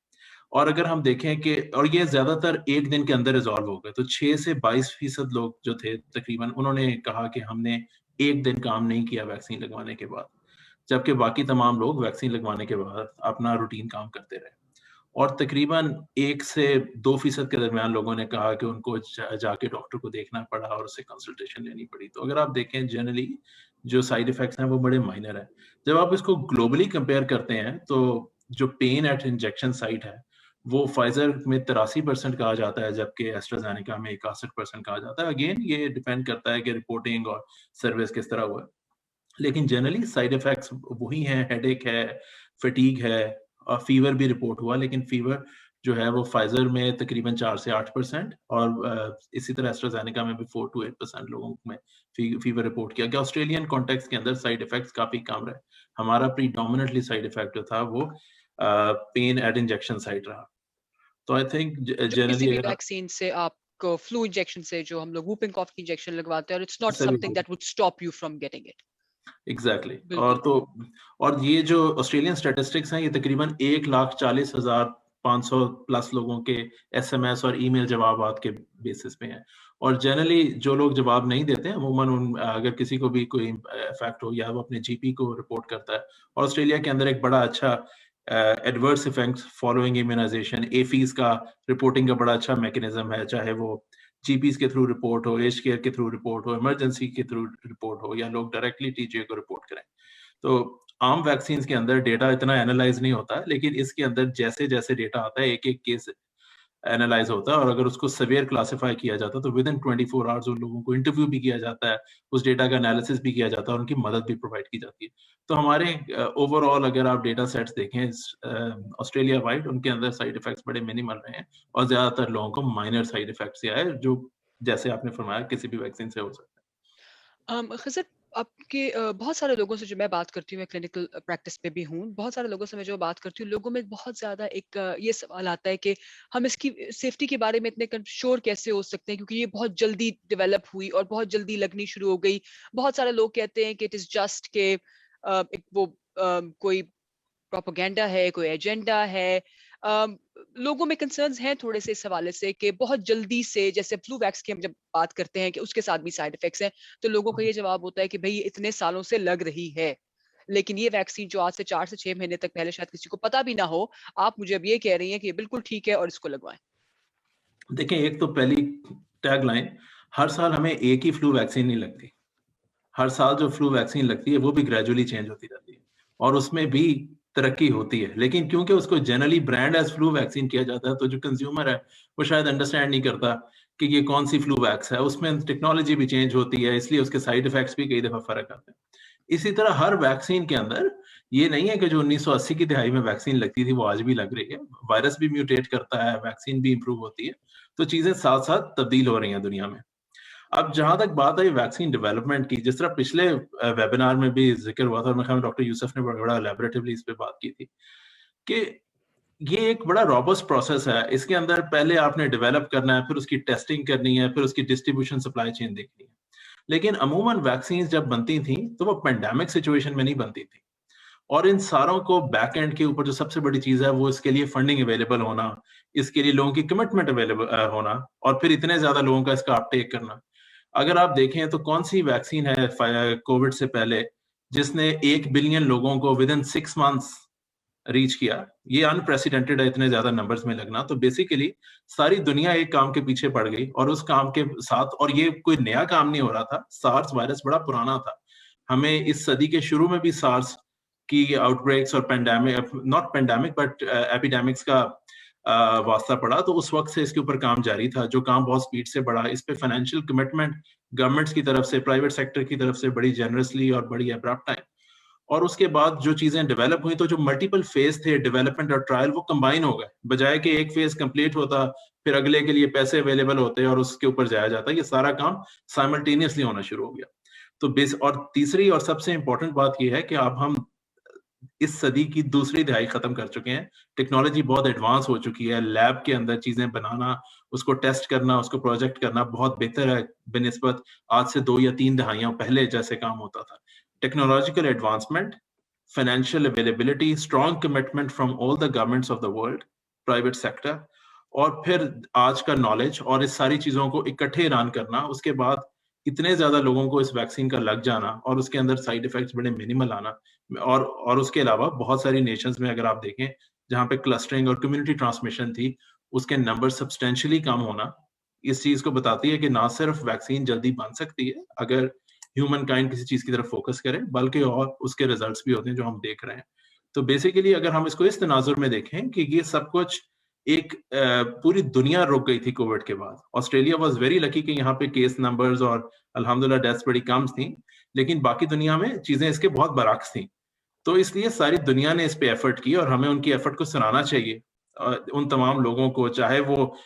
और अगर हम देखें कि और ये ज्यादातर एक दिन के अंदर रिजॉल्व हो गए, तो 6 से 22% लोग जो थे तकरीबन, उन्होंने कहा कि हमने एक दिन काम नहीं किया वैक्सीन लगवाने के बाद, जबकि बाकी तमाम लोग वैक्सीन लगवाने के बाद अपना रूटीन काम करते रहे। और तकरीबन 1 से 2% के दरमियान लोगों ने कहा कि उनको जाके डॉक्टर को देखना पड़ा और उससे कंसल्टेशन लेनी पड़ी। तो अगर आप देखें जनरली जो साइड इफेक्ट्स हैं वो बड़े माइनर हैं। जब आप इसको ग्लोबली कंपेयर करते हैं तो जो पेन एट इंजेक्शन साइट है वो फाइजर में 83% कहा जाता है, जबकि एस्ट्राजेनेका में 61% कहा जाता है। अगेन ये डिपेंड करता है कि रिपोर्टिंग और सर्विस किस तरह हुआ है, लेकिन जनरली साइड इफेक्ट्स वही हैं। हेडेक है, फटीग है, और फीवर भी रिपोर्ट हुआ, लेकिन फीवर जो है वो फाइजर में तकरीबन 4 से 8% और इसी तरह एस्ट्राजेनेका में भी 4 to 8% लोगों में फीवर रिपोर्ट किया गया। ऑस्ट्रेलियन कॉन्टेक्स्ट के अंदर साइड इफेक्ट्स काफी कम रहे। हमारा प्रीडोमिनेटली साइड इफेक्ट जो था वो पेन एट इंजेक्शन साइट रहा। तो आई थिंक जनरली अगर वैक्सीन से आपको फ्लू इंजेक्शन से जो हम लोग वूपिंग कॉफ की इंजेक्शन लगवाते हैं, और इट्स नॉट सभी something that would stop you from getting it. Exactly बिल्कुल। और ये जो ऑस्ट्रेलियन स्टैटिस्टिक्स हैं ये तकरीबन 1,40,500 प्लस लोगों के SMS और ईमेल जवाबात के बेसिस पे हैं। और जनरली जो लोग जवाब नहीं देते हैं अमूमन अगर किसी को भी कोई इफेक्ट हो या वो अपने GP को रिपोर्ट करता है। और ऑस्ट्रेलिया के अंदर एक बड़ा अच्छा एडवर्स इफेक्ट्स फॉलोइंग इम्यूनाइजेशन, एफीज का रिपोर्टिंग का बड़ा अच्छा मैकेनिज्म है, चाहे वो जीपीज के थ्रू रिपोर्ट हो, एज केयर के थ्रू रिपोर्ट हो, इमरजेंसी के थ्रू रिपोर्ट हो, या लोग डायरेक्टली टीजीए को रिपोर्ट करें। तो आम वैक्सीन के अंदर डेटा इतना एनालाइज नहीं होता, लेकिन इसके अंदर जैसे जैसे डेटा आता है एक एक केस एनालाइज होता है, और अगर उसको सेवियर क्लासिफाई किया जाता है तो विद इन 24 आवर्स उन लोगों को इंटरव्यू भी किया जाता है, उस डेटा का एनालिसिस भी किया जाता है और उनकी मदद भी प्रोवाइड की जाती है। तो हमारे ओवरऑल अगर आप डेटा सेट्स देखें ऑस्ट्रेलिया वाइड, उनके अंदर साइड इफेक्ट्स बड़े मिनिमल रहे हैं और ज्यादातर लोगों को माइनर साइड इफेक्ट्स आए, जो जैसे आपने फरमाया किसी भी वैक्सीन से हो सकता है। खज़र, आपके बहुत सारे लोगों से जो मैं बात करती हूँ, मैं क्लिनिकल प्रैक्टिस पे भी हूँ, बहुत सारे लोगों से मैं जो बात करती हूँ, लोगों में बहुत ज़्यादा एक ये सवाल आता है कि हम इसकी सेफ्टी के बारे में इतने श्योर कैसे हो सकते हैं, क्योंकि ये बहुत जल्दी डेवलप हुई और बहुत जल्दी लगनी शुरू हो गई। बहुत सारे लोग कहते हैं कि इट इज़ जस्ट के एक वो कोई प्रोपेगेंडा है, कोई एजेंडा है। लोगों में कंसर्न्स हैं थोड़े से इस हवाले से कि बहुत जल्दी से, जैसे फ्लू वैक्स की हम जब बात करते हैं कि उसके साथ भी साइड इफेक्ट्स हैं, तो लोगों का ये जवाब होता है कि भाई इतने सालों से लग रही है, लेकिन ये वैक्सीन जो आज से 4 से 6 महीने तक पहले शायद किसी को पता भी ना हो, आप मुझे अब ये कह रही हैं कि ये बिल्कुल ठीक है और इसको लगवाएं। देखिए, एक तो पहली टैगलाइन, हर साल हमें एक ही फ्लू वैक्सीन नहीं लगती। हर साल जो फ्लू वैक्सीन लगती है वो भी ग्रेजुअली चेंज होती जाती है और उसमें भी तरक्की होती है, लेकिन क्योंकि उसको generally brand as flu vaccine किया जाता है, तो जो कंज्यूमर है वो शायद अंडरस्टैंड नहीं करता कि ये कौन सी फ्लू वैक्स है। उसमें टेक्नोलॉजी भी चेंज होती है, इसलिए उसके साइड इफेक्ट्स भी कई दफा फर्क आते हैं। इसी तरह हर वैक्सीन के अंदर ये नहीं है कि जो 1980 की दिहाई में वैक्सीन लगती थी वो आज भी लग रही है। वायरस भी म्यूटेट करता है, वैक्सीन भी इंप्रूव होती है, तो चीजें साथ साथ तब्दील हो रही हैं दुनिया में। अब जहां तक बात आई वैक्सीन डेवलपमेंट की, जिस तरह पिछले वेबिनार में भी जिक्र हुआ था, और डॉक्टर यूसुफ ने बड़ा एलैबोरेटिवली इस पे बात की थी कि ये एक बड़ा रॉबस्ट प्रोसेस है। इसके अंदर पहले आपने डेवलप करना है, फिर उसकी टेस्टिंग करनी है, फिर उसकी डिस्ट्रीब्यूशन सप्लाई चेन देखनी है। लेकिन अमूमन वैक्सीन जब बनती थी तो वो पेंडेमिक सिचुएशन में नहीं बनती थी, और इन सारों को बैक एंड के ऊपर जो सबसे बड़ी चीज है वो इसके लिए फंडिंग अवेलेबल होना, इसके लिए लोगों की कमिटमेंट अवेलेबल होना, और फिर इतने ज्यादा लोगों का इसका अपटेक करना। अगर आप देखें तो कौन सी वैक्सीन है कोविड से पहले जिसने 1 बिलियन लोगों को विद इन 6 मंथ्स रीच किया? ये अनप्रेसिडेंटेड है, इतने ज्यादा नंबर्स में लगना। तो बेसिकली सारी दुनिया एक काम के पीछे पड़ गई, और उस काम के साथ, और ये कोई नया काम नहीं हो रहा था, सार्स वायरस बड़ा पुराना था। हमें इस सदी के शुरू में भी सार्स की आउटब्रेक्स और pandemic, not pandemic but epidemics का वास्ता पड़ा, तो उस वक्त से इसके ऊपर काम जारी था, जो काम बहुत स्पीड से बढ़ा। इस पे फाइनेंशियल कमिटमेंट गवर्नमेंट्स की तरफ से, प्राइवेट सेक्टर की तरफ से बड़ी जेनरसली और बड़ी एब्रप्ट टाइम। और उसके बाद जो चीजें डेवलप हुई, तो जो मल्टीपल फेज थे डेवलपमेंट और ट्रायल, वो कंबाइन हो गए। बजाय कि एक फेज कंप्लीट होता फिर अगले के लिए पैसे अवेलेबल होते और उसके ऊपर जाया जाता, ये सारा काम साइमल्टेनियसली होना शुरू हो गया। तो बेस, और तीसरी और सबसे इंपॉर्टेंट बात यह है कि अब हम इस सदी की दूसरी दिहाई खत्म कर चुके हैं। टेक्नोलॉजी बहुत एडवांस हो चुकी है, लैब के अंदर चीजें बनाना, उसको टेस्ट करना, उसको प्रोजेक्ट करना बहुत बेहतर है बनिस्बत आज से 2 या 3 दहाइयां पहले जैसे काम होता था। Technological advancement, financial availability, strong commitment from all the governments of the world, private sector, और फिर आज का नॉलेज, और इस सारी चीजों को इकट्ठे रन करना, उसके बाद इतने ज्यादा लोगों को इस वैक्सीन का लग जाना और उसके अंदर साइड इफेक्ट्स बड़े मिनिमल आना, और उसके अलावा बहुत सारी नेशंस में अगर आप देखें जहां पे क्लस्टरिंग और कम्युनिटी ट्रांसमिशन थी, उसके नंबर सब्सटेंशियली कम होना, इस चीज को बताती है कि ना सिर्फ वैक्सीन जल्दी बन सकती है अगर ह्यूमन काइंड किसी चीज की तरफ फोकस करे, बल्कि और उसके रिजल्ट्स भी होते हैं जो हम देख रहे हैं। तो बेसिकली अगर हम इसको इस तनाजुर में देखें कि ये सब कुछ एक पूरी दुनिया रुक गई थी कोविड के बाद। ऑस्ट्रेलिया वाज वेरी लकी कि यहाँ पे केस नंबर्स और अल्हम्दुलिल्लाह डेथ्स बड़ी कम थी, लेकिन बाकी दुनिया में चीजें इसके बहुत बरअक्स थी। तो इसलिए सारी दुनिया ने इस पे एफर्ट की, और हमें उनकी एफर्ट को सराहना चाहिए। उन तमाम लोगों को, चाहे वो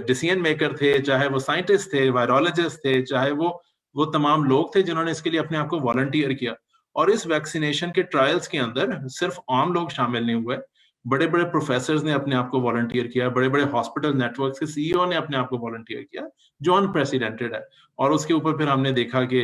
डिसीजन मेकर थे, चाहे वो साइंटिस्ट थे, वायरोलॉजिस्ट थे, चाहे वो तमाम लोग थे जिन्होंने इसके लिए अपने आप को वॉलंटियर किया। और इस वैक्सीनेशन के ट्रायल्स के अंदर सिर्फ आम लोग शामिल नहीं हुए, बड़े बड़े प्रोफेसर्स ने अपने आप को वॉलंटियर किया, बड़े बड़े हॉस्पिटल नेटवर्क्स के सीईओ ने अपने आप को वॉलंटियर किया, जो अनप्रेसिडेंटेड है। और उसके ऊपर फिर हमने देखा कि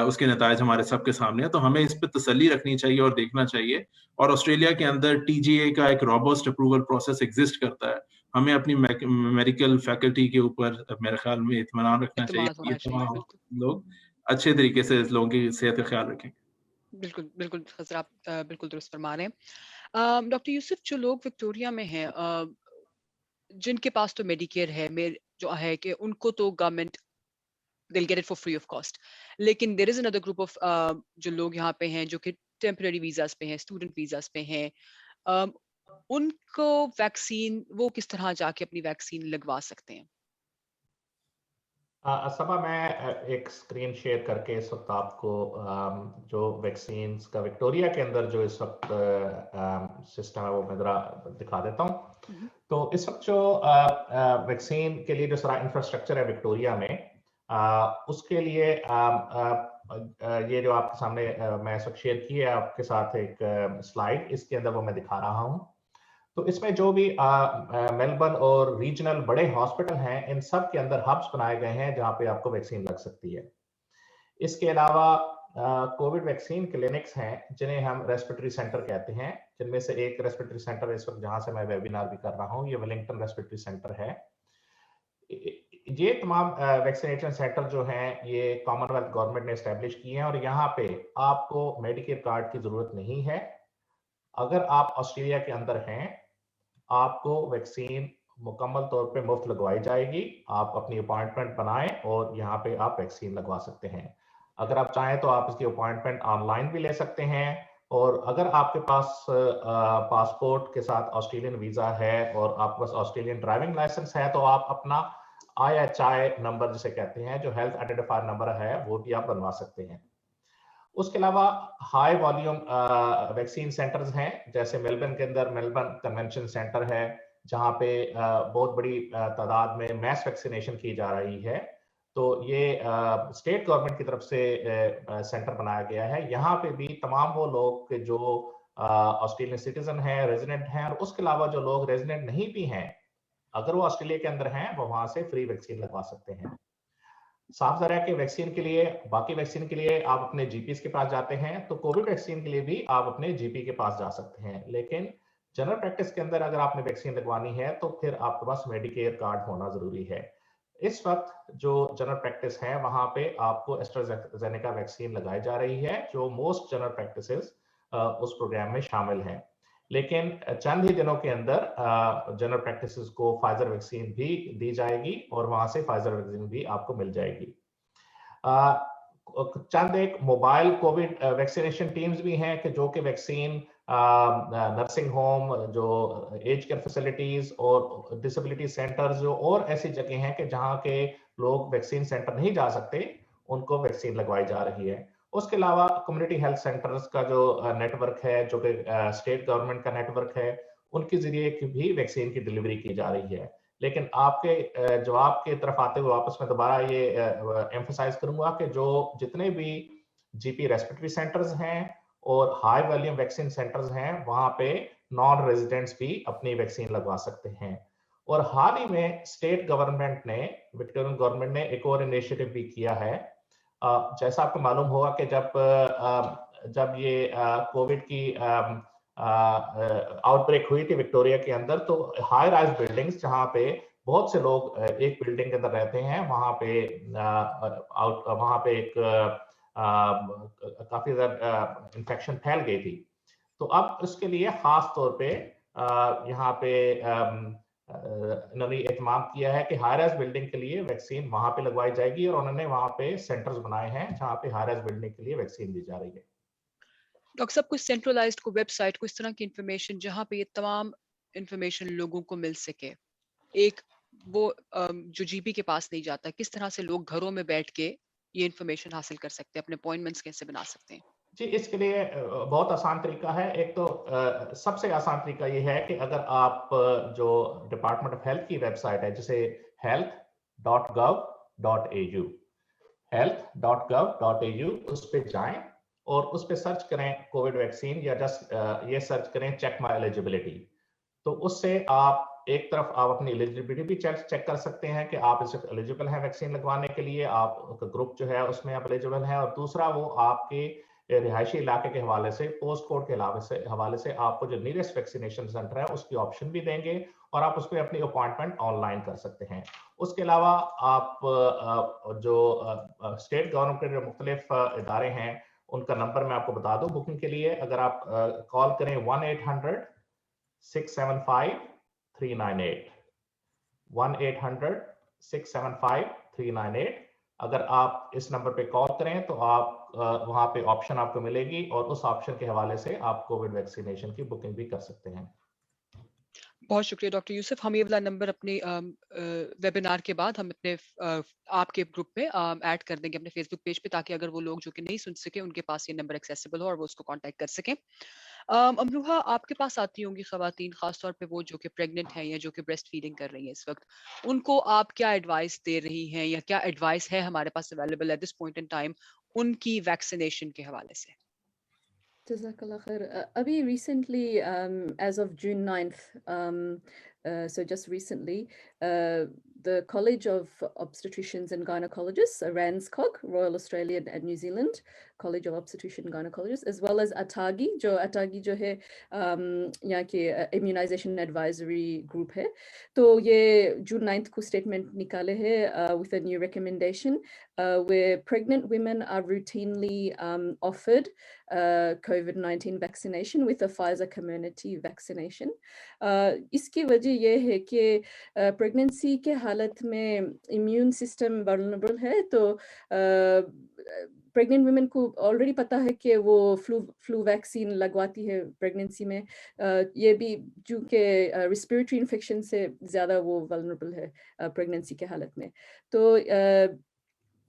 उसके नतायज हमारे सबके सामने है। तो हमें इस पर तसल्ली रखनी चाहिए और देखना चाहिए। और ऑस्ट्रेलिया के अंदर टीजीए का एक रॉबस्ट अप्रूवल प्रोसेस एग्जिस्ट करता है। हमें अपनी मेडिकल फैकल्टी के ऊपर मेरे ख्याल में इत्मीनान रखना चाहिए इत्मीनान कि होना ये चाहिए, तमाम बिल्कुल। लोग अच्छे तरीके से इस लोगों की सेहत का ख्याल रखें। बिल्कुल, बिल्कुल, हज़रा आप बिल्कुल दुरुस्त फरमा रहे हैं। डॉक्टर यूसुफ, जो लोग विक्टोरिया में हैं, जिनके पास तो मेडिकेयर है, जो है कि उनको तो government they'll get it for free of cost. लेकिन there is another group of जो लोग यहाँ पे हैं जो कि temporary visas पे हैं, student visas पे हैं, उनको वैक्सीन वो किस तरह जाके अपनी वैक्सीन लगवा सकते हैं? सबा मैं एक स्क्रीन शेयर करके इस वक्त आपको जो वैक्सीन का विक्टोरिया के अंदर जो इस वक्त सिस्टम है वो मैं जरा दिखा देता हूँ। तो इस वक्त जो वैक्सीन के लिए जो सारा इंफ्रास्ट्रक्चर है विक्टोरिया में, उसके लिए ये जो आपके सामने मैं इस वक्त शेयर की है आपके साथ एक स्लाइड, इसके अंदर वो मैं दिखा रहा हूँ। तो इसमें जो भी मेलबर्न और रीजनल बड़े हॉस्पिटल हैं, इन सब के अंदर हब्स बनाए गए हैं जहां पे आपको वैक्सीन लग सकती है। इसके अलावा कोविड वैक्सीन क्लिनिक्स हैं जिन्हें हम रेस्पिरेटरी सेंटर कहते हैं, जिनमें से एक रेस्पिरेटरी सेंटर इस वक्त जहां से मैं वेबिनार भी कर रहा हूं, ये वेलिंगटन रेस्पिरेटरी सेंटर है। ये तमाम वैक्सीनेशन सेंटर जो हैं ये कॉमनवेल्थ गवर्नमेंट ने एस्टेब्लिश किए हैं और यहाँ पे आपको मेडिकेयर कार्ड की जरूरत नहीं है। अगर आप ऑस्ट्रेलिया के अंदर हैं, आपको वैक्सीन मुकम्मल तौर पे मुफ्त लगवाई जाएगी। आप अपनी अपॉइंटमेंट बनाएं और यहाँ पे आप वैक्सीन लगवा सकते हैं। अगर आप चाहें तो आप इसकी अपॉइंटमेंट ऑनलाइन भी ले सकते हैं, और अगर आपके पास पासपोर्ट के साथ ऑस्ट्रेलियन वीजा है और आपके पास ऑस्ट्रेलियन ड्राइविंग लाइसेंस है, तो आप अपना IHI नंबर जिसे कहते हैं, जो हेल्थ आइडेंटिफायर नंबर है, वो भी आप बनवा सकते हैं। उसके अलावा हाई वॉल्यूम वैक्सीन सेंटर्स हैं, जैसे मेलबर्न के अंदर मेलबर्न कन्वेंशन सेंटर है, जहां पे बहुत बड़ी तादाद में मैस वैक्सीनेशन की जा रही है। तो ये स्टेट गवर्नमेंट की तरफ से सेंटर बनाया गया है। यहाँ पे भी तमाम वो लोग जो ऑस्ट्रेलियन सिटीजन हैं, रेजिडेंट हैं, और उसके अलावा जो लोग रेजिडेंट नहीं भी हैं, अगर वो ऑस्ट्रेलिया के अंदर हैं, वो वहां से फ्री वैक्सीन लगवा सकते हैं। साफ ज़रा के वैक्सीन के लिए, बाकी वैक्सीन के लिए आप अपने जीपीस के पास जाते हैं, तो कोविड वैक्सीन के लिए भी आप अपने जीपी के पास जा सकते हैं। लेकिन जनरल प्रैक्टिस के अंदर अगर आपने वैक्सीन लगवानी है तो फिर आपके पास मेडिकेयर कार्ड होना जरूरी है। इस वक्त जो जनरल प्रैक्टिस है वहां पे आपको एस्ट्राजेनेका वैक्सीन लगाई जा रही है, जो मोस्ट जनरल प्रैक्टिसेस उस प्रोग्राम में शामिल हैं। लेकिन चंद ही दिनों के अंदर जनरल प्रैक्टिसेस को फाइजर वैक्सीन भी दी जाएगी और वहां से फाइजर वैक्सीन भी आपको मिल जाएगी। चंद एक मोबाइल कोविड वैक्सीनेशन टीम्स भी हैं कि जो कि वैक्सीन नर्सिंग होम, जो एज केयर फैसिलिटीज और डिसेबिलिटी सेंटर्स, जो और ऐसी जगह हैं कि जहां के लोग वैक्सीन सेंटर नहीं जा सकते, उनको वैक्सीन लगवाई जा रही है। उसके अलावा कम्युनिटी हेल्थ सेंटर्स का जो नेटवर्क है, जो कि स्टेट गवर्नमेंट का नेटवर्क है, उनके जरिए भी वैक्सीन की डिलीवरी की जा रही है। लेकिन आपके जवाब की तरफ आते हुए वापस मैं दोबारा ये एम्फसाइज करूंगा कि जो जितने भी जीपी रेस्पिरेटरी सेंटर्स हैं और हाई वॉल्यूम वैक्सीन सेंटर्स हैं, वहां पे नॉन रेजिडेंट्स भी अपनी वैक्सीन लगवा सकते हैं। और हाल ही में स्टेट गवर्नमेंट ने, विक्टोरियन गवर्नमेंट ने एक और इनिशिएटिव भी किया है। जैसा आपको मालूम होगा कि जब ये कोविड की आउटब्रेक हुई थी विक्टोरिया के अंदर, तो हाई राइज बिल्डिंग्स जहां पे बहुत से लोग एक बिल्डिंग के अंदर रहते हैं, वहां पे एक काफी ज्यादा इन्फेक्शन फैल गई थी। तो अब उसके लिए खास तौर पे यहाँ पे इन्होंने एहतमाम किया है कि हाई राइज बिल्डिंग के लिए वैक्सीन वहां पे लगवाई जाएगी, और उन्होंने वहां पे सेंटर्स बनाए हैं जहां पे हाई राइज बिल्डिंग के लिए वैक्सीन दी जा रही है। डॉक्टर साहब, कुछ सेंट्रलाइज्ड को वेबसाइट को इस तरह की इंफॉर्मेशन जहां पे ये तमाम इंफॉर्मेशन लोगों को मिल सके, एक वो जो जीपी के पास नहीं जाता, किस तरह से लोग घरों में बैठ के ये इंफॉर्मेशन हासिल कर सकते हैं, अपने अपॉइंटमेंट्स कैसे बना सकते हैं? जी, इसके लिए बहुत आसान तरीका है। एक तो सबसे आसान तरीका ये है कि अगर आप जो डिपार्टमेंट ऑफ हेल्थ की वेबसाइट है, जिसे health.gov.au, health.gov.au, उस पे जाएं और उस पे सर्च करें कोविड वैक्सीन, या जस्ट ये सर्च करें चेक माई एलिजिबिलिटी। तो उससे आप एक तरफ आप अपनी एलिजिबिलिटी भी चेक कर सकते हैं कि आप इस एलिजिबल हैं वैक्सीन लगवाने के लिए, आपका ग्रुप जो है उसमें आप एलिजिबल हैं, और दूसरा वो आपके रिहायशी इलाके के हवाले से, पोस्ट कोड के हवाले से आपको जो नियरेस्ट वैक्सीनेशन सेंटर है उसकी ऑप्शन भी देंगे, और आप उसमें अपनी अपॉइंटमेंट ऑनलाइन कर सकते हैं। उसके अलावा आप जो स्टेट गवर्नमेंट के जो मुख्तलिफ इदारे हैं, ان کا نمبر میں آپ کو بتا دوں بکنگ کے لیے. اگر آپ کال کریں 1-800-675-398 1-800-675-398. اگر آپ اس نمبر پہ کال کریں تو آپ وہاں پہ آپشن آپ کو ملے گی اور اس آپشن کے حوالے سے آپ کووڈ ویکسینیشن کی بکنگ بھی کر سکتے ہیں. بہت شکریہ ڈاکٹر یوسف. ہم یہ والا نمبر اپنے ویبینار کے بعد ہم اپنے آپ کے گروپ پہ ایڈ کر دیں گے اپنے فیس بک پیج پہ تاکہ اگر وہ لوگ جو کہ نہیں سن سکے ان کے پاس یہ نمبر ایکسیسیبل ہو اور وہ اس کو کانٹیکٹ کر سکیں. امروہا آپ کے پاس آتی ہوں گی خواتین خاص طور پہ وہ جو کہ پریگننٹ ہیں یا جو کہ بریسٹ فیڈنگ کر رہی ہیں اس وقت, ان کو آپ کیا ایڈوائس دے رہی ہیں یا کیا ایڈوائس ہے ہمارے پاس available at this point in time ان کی ویکسینیشن کے حوالے سے؟ جزاک اللہ خیر. Abhi recently, as of June 9th, so just recently, the College of Obstetricians and Gynecologists, RANZCOG, Royal Australian and New Zealand College of Obstetrician and Gynecologists, as well as ATAGI jo hai yahan ki immunization advisory group hai. To ye June 9th ko statement nikale hai with a new recommendation where pregnant women are routinely offered COVID-19 vaccination with a Pfizer community vaccination. اس کی وجہ یہ ہے کہ pregnancy کے حالت میں immune system vulnerable ہے, تو پریگننٹ ویمن کو آلریڈی پتہ ہے کہ وہ فلو ویکسین لگواتی ہے پریگننسی میں, یہ بھی چونکہ ریسپیریٹری انفیکشن سے زیادہ وہ vulnerable ہے پریگننسی کے حالت میں. تو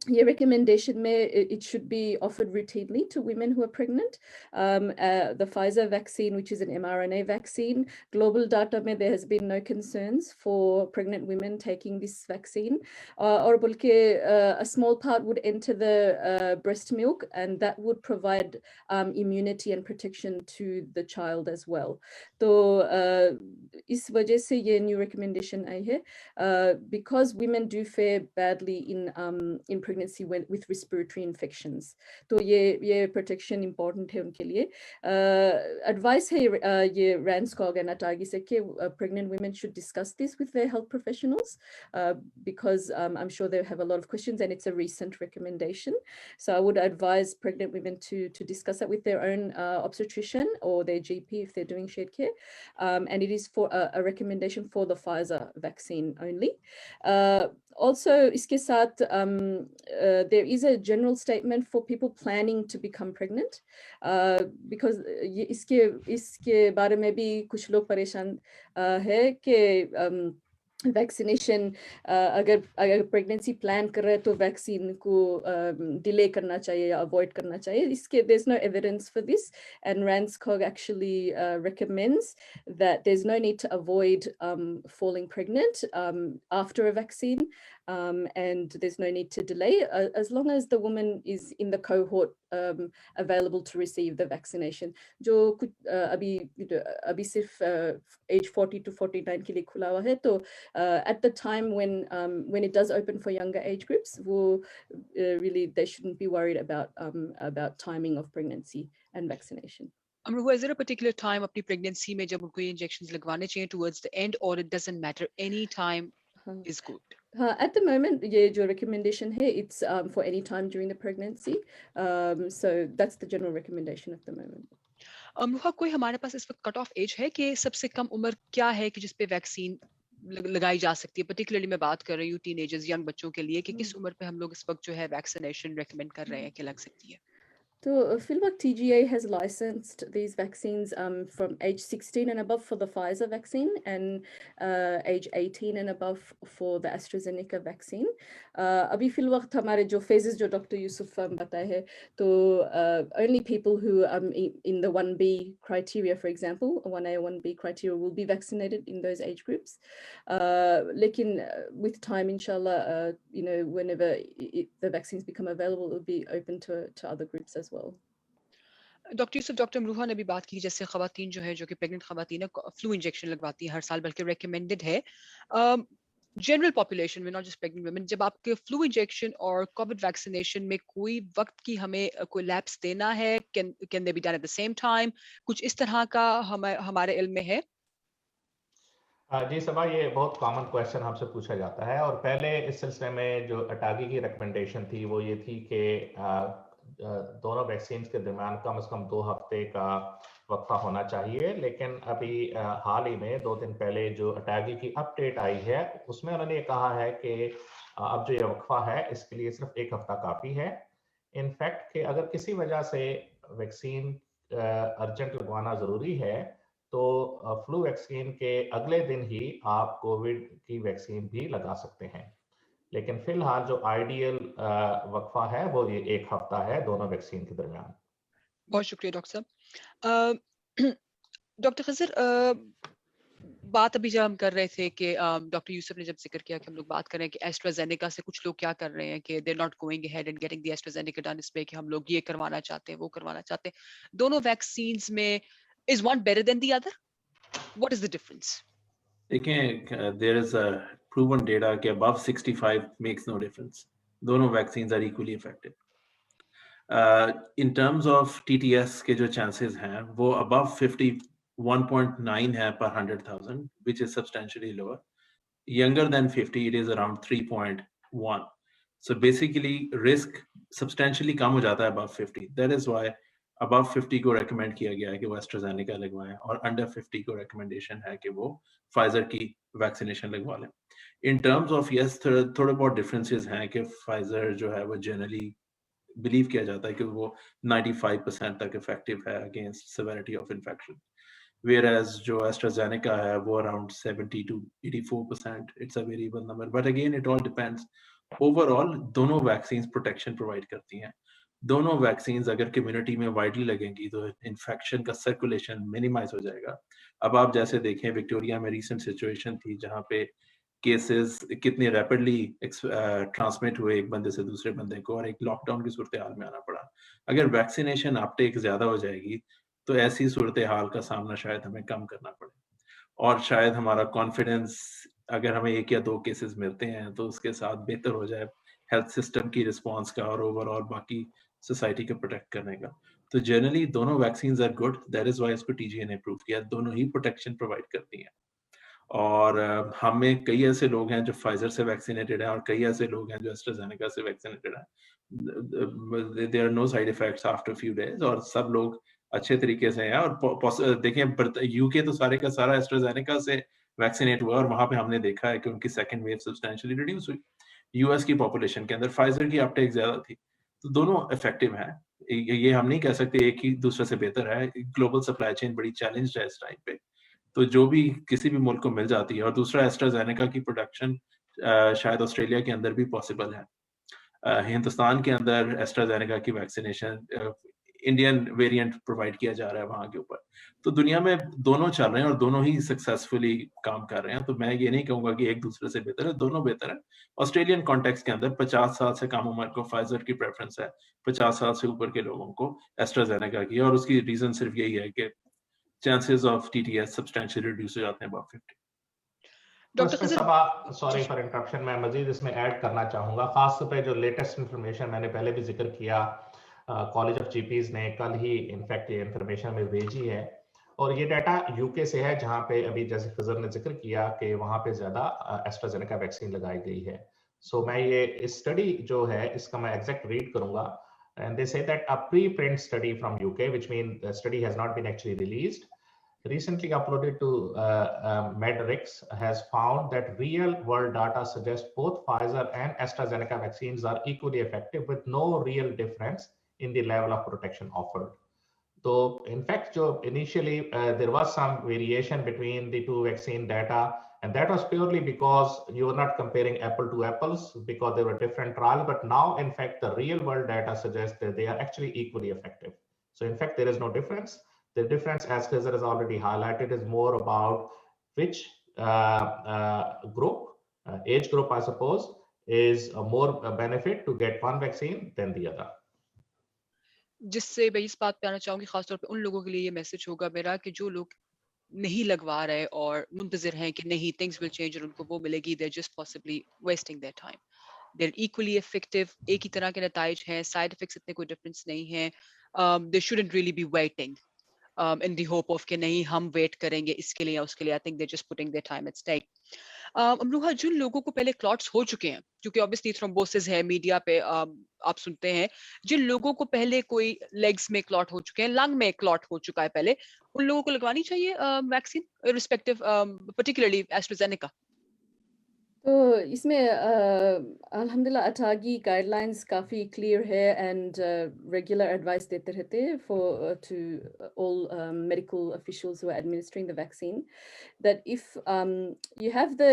یہ recommendation میں it should be offered routinely to women who are pregnant. The Pfizer vaccine, which is an mRNA vaccine, global data میں there has been no concerns for pregnant women taking this vaccine. Or بلکہ a small part would enter the breast milk and that would provide immunity and protection to the child as well. تو اس وجہ سے یہ new recommendation آئی ہے because women do fare badly in pregnancy with respiratory infections. تو یہ protection important ہے ان کے لیے. Advice ہے یہ RANZCOG and ATAGI سے کہ pregnant women should discuss this with their health professionals because I'm sure they have a lot of questions and it's a recent recommendation. So I would advise pregnant women to discuss that with their own obstetrician or their GP if they're doing shared care. And it is for a recommendation for the Pfizer vaccine only. Also, iske saath there is a general statement for people planning to become pregnant because iske baare mein bhi kuch log pareshan hai ke vaccination اگر pregnancy plan کر رہے تو vaccine کو delay کرنا چاہیے یا avoid کرنا چاہیے. اس کے there is no evidence for this and RANZCOG actually recommends that there is no need to avoid falling pregnant after a vaccine and there's no need to delay as long as the woman is in the cohort available to receive the vaccination. جو ابھی صرف age 40 to 49 کے لیے کھلا ہوا ہے, تو at the time when it does open for younger age groups, really they shouldn't be worried about timing of pregnancy and vaccination. Amruha, is there a particular time اپنی pregnancy میں جب ان کو یہ injections لگوانے چاہیے towards the end or it doesn't matter, any time is good? At the moment یہ جو recommendation ہے it's for any time during the pregnancy, so that's the general recommendation at the moment. Amroha, کوئی ہمارے پاس اس وقت cut off age ہے کہ سب سے کم عمر کیا ہے کہ جس پہ ویکسین لگائی جا سکتی ہے؟ پرٹیکولرلی میں بات کر رہی ہوں ٹین ایجرز ینگ بچوں کے لیے کہ کس عمر پہ ہم لوگ اس وقت جو ہے ویکسینیشن ریکمینڈ کر رہے ہیں کہ لگ سکتی ہے؟ So فی الوقت TGA has licensed these vaccines from age 16 and above for the Pfizer vaccine and age 18 and above for the AstraZeneca vaccine. ابھی فی الوقت ہمارے جو phases جو ڈاکٹر یوسف بتائے ہیں تو only people who in the 1B criteria, for example 1A 1B criteria will be vaccinated in those age groups. لیکن with time inshallah whenever the vaccines become available it will be open to other groups as well. Doctor Yusuf, doctor Amroha نے بھی بات کی جیسے خواتین جو ہے جو کہ پریگننٹ خواتین فلو انجیکشن لگواتی ہیں ہر سال بلکہ ریکمینڈڈ ہے جنرل پاپولیشن میں, ناٹ جسٹ پریگننٹ ویمن. جب آپ کے فلو انجیکشن اور کووڈ ویکسینیشن میں کوئی وقت کی ہمیں کوئی لیپس دینا ہے, can they be done at the same time, کچھ اس طرح کا ہمارے علم میں ہے؟ جی صبا, یہ بہت کامن کویشچن ہم سے پوچھا جاتا ہے اور پہلے اس سلسلے میں جو اٹاگی کی ریکمنڈیشن تھی وہ یہ تھی کہ दोनों वैक्सीन के दरमियान कम से कम 2 हफ्ते का वक्फा होना चाहिए, लेकिन अभी हाल ही में 2 दिन पहले जो अटैगी की अपडेट आई है उसमें उन्होंने ये कहा है कि अब जो ये वक्फा है इसके लिए सिर्फ 1 हफ्ता काफ़ी है। इनफैक्ट कि अगर किसी वजह से वैक्सीन अर्जेंट लगवाना ज़रूरी है तो फ्लू वैक्सीन के अगले दिन ही आप कोविड की वैक्सीन भी लगा सकते हैं, लेकिन फिलहाल जो आइडियल वक्फा है वो ये 1 हफ्ता है दोनों वैक्सीन के दरमियान। बहुत शुक्रिया डॉक्टर साहब। डॉक्टर खजर, बात अभी जब हम कर रहे थे कि डॉक्टर यूसुफ ने जब जिक्र किया कि हम लोग बात कर रहे हैं कि एस्ट्राजेनेका से कुछ लोग क्या कर रहे हैं कि they not going ahead and getting the AstraZeneca done, इसमें कि हम लोग ये करवाना चाहते हैं वो करवाना चाहते हैं, दोनों वैक्सीन्स में is one better than the other? What is the difference? देखें, there is a proven data कि above 65 makes no difference. दोनों vaccines are equally effective. In terms of TTS के जो चांसेस हैं वो above 51.9 है per 100,000, which is substantially lower. Younger than 50, it is around 3.1. So basically, risk substantially कम हो जाता है above 50. That is why above 50 को recommend किया गया है कि वो एस्ट्राजेनेका लगवाएं, और under 50 को recommendation है कि वो फाइजर की वैक्सीनेशन लगवा लें। In terms of yes, थोड़े बहुत differences हैं कि फाइजर जो है वो generally बिलीव किया जाता है कि वो 95% तक इफेक्टिव है against severity of infection, whereas जो AstraZeneca है वो around 70 to 84%. It's a variable number, but again it all depends. Overall दोनों वैक्सीन्स प्रोटेक्शन प्रोवाइड करती हैं। दोनों वैक्सीन्स अगर कम्युनिटी में वाइडली लगेंगी तो इन्फेक्शन का सर्कुलेशन मिनिमाइज हो जाएगा। अब आप जैसे देखें, विक्टोरिया में रीसेंट सिचुएशन थी जहाँ पे केसेस कितने रैपिडली ट्रांसमिट हुए एक बंदे से दूसरे बंदे को, और एक लॉकडाउन की सूरत हाल में आना पड़ा। अगर वैक्सीनेशन अपटेक ज्यादा हो जाएगी तो ऐसी सूरत हाल का सामना शायद हमें कम करना पड़े, और शायद हमारा कॉन्फिडेंस, अगर हमें 1 या 2 केसेस मिलते हैं तो उसके साथ बेहतर हो जाए हेल्थ सिस्टम की रिस्पॉन्स का और ओवरऑल बाकी सोसाइटी को प्रोटेक्ट करने का। तो जनरली दोनों vaccines are good, that is why इसको टीजीए ने अप्रूव किया। दोनों ही प्रोटेक्शन प्रोवाइड करती हैं, और हमें कई ऐसे लोग हैं जो फाइजर से वैक्सीनेटेड हैं और कई ऐसे लोग हैं जो एस्ट्राजेनेका से वैक्सीनेटेड हैं। There are no side effects after few days, और सब लोग अच्छे तरीके से हैं। और देखें, यूके तो सारे का सारा एस्ट्राजेनेका से वैक्सीनेट हुआ, और वहां पे हमने देखा है कि उनकी सेकंड वेव सब्सटेंशियली रिड्यूस हुई। यूएस की पॉपुलेशन के अंदर फाइजर की अपटेक ज्यादा थी, तो दोनों इफेक्टिव हैं। ये हम नहीं कह सकते एक ही दूसरे से बेहतर है। ग्लोबल सप्लाई चेन बड़ी चैलेंज है इस टाइम पे, तो जो भी किसी भी मुल्क को मिल जाती है। और दूसरा, एस्ट्राजेनेका की प्रोडक्शन शायद ऑस्ट्रेलिया के अंदर भी पॉसिबल है। हिंदुस्तान के अंदर एस्ट्राजेनेका की वैक्सीनेशन इंडियन वेरिएंट प्रोवाइड किया जा रहा है वहां के ऊपर। तो दुनिया में दोनों चल रहे हैं और दोनों ही सक्सेसफुली काम कर रहे हैं। तो मैं ये नहीं कहूंगा कि एक दूसरे से बेहतर है, दोनों बेहतर है। ऑस्ट्रेलियन कॉन्टेक्स्ट के अंदर 50 साल से कम उम्र को फाइजर की प्रेफरेंस है, 50 साल से ऊपर के लोगों को एस्ट्राजेनेका की, और उसकी रीजन सिर्फ यही है कि chances of TTS substantially reduce हो जाते हैं above 50। Doctor Khizar, sorry for interruption, मैं मजीद इसमें ऐड करना चाहूंगा। खास तौर पे जो लेटेस्ट इंफॉर्मेशन मैंने पहले भी जिक्र किया, कॉलेज ऑफ जीपीज ने कल ही इनफैक्ट ये इंफॉर्मेशन में भेजी है, और ये डाटा यूके से है, जहां पे अभी जैसे खजर ने जिक्र किया कि वहां पे ज्यादा एस्ट्राजेनेका वैक्सीन लगाई गई है। सो मैं ये इस स्टडी जो है इसका मैं एग्जैक्ट रीड करूंगा। And they say that a preprint study from UK, which means the study has not been actually released, recently uploaded to Medrix, has found that real world data suggests both Pfizer and AstraZeneca vaccines are equally effective with no real difference in the level of protection offered. So in fact, initially there was some variation between the two vaccine data, and that was purely because you were not comparing apple to apples because they were different trials. But now, in fact, the real world data suggests that they are actually equally effective. So in fact, there is no difference. The difference, as Khizr has already highlighted, is more about which group, age group, I suppose, is more benefit to get one vaccine than the other. जिससे मैं इस बात पे आना चाहूंगी, खासतौर पे उन लोगों के लिए ये मैसेज होगा मेरा कि जो लोग नहीं लगवा रहे और मुंतजिर हैं कि नहीं थिंग्स विल चेंज और उनको वो मिलेगी, they just possibly wasting their time. They are equally effective, एक ही तरह के नताइज हैं, साइड इफेक्ट्स इतने कोई डिफरेंस नहीं है। दे shouldn't really be waiting in the hope of कि नहीं हम वेट करेंगे इसके लिए या उसके लिए। I think they're just putting their time at stake. अमरूहा, जिन लोगों को पहले क्लॉट्स हो चुके हैं, क्योंकि ऑब्वियसली थ्रोम्बोसिस है, मीडिया पे आप सुनते हैं, जिन लोगों को पहले कोई लेग्स में क्लॉट हो चुके हैं, लंग में क्लॉट हो चुका है पहले, उन लोगों को लगवानी चाहिए वैक्सीन, रिस्पेक्टिव पर्टिकुलरली एस्ट्राजेनेका? तो इसमें अल्हम्दुलिल्लाह अटागी गाइडलाइंस काफ़ी क्लियर है एंड रेगुलर एडवाइस देते रहते हैं for to all medical officials who are administering the vaccine that if you have the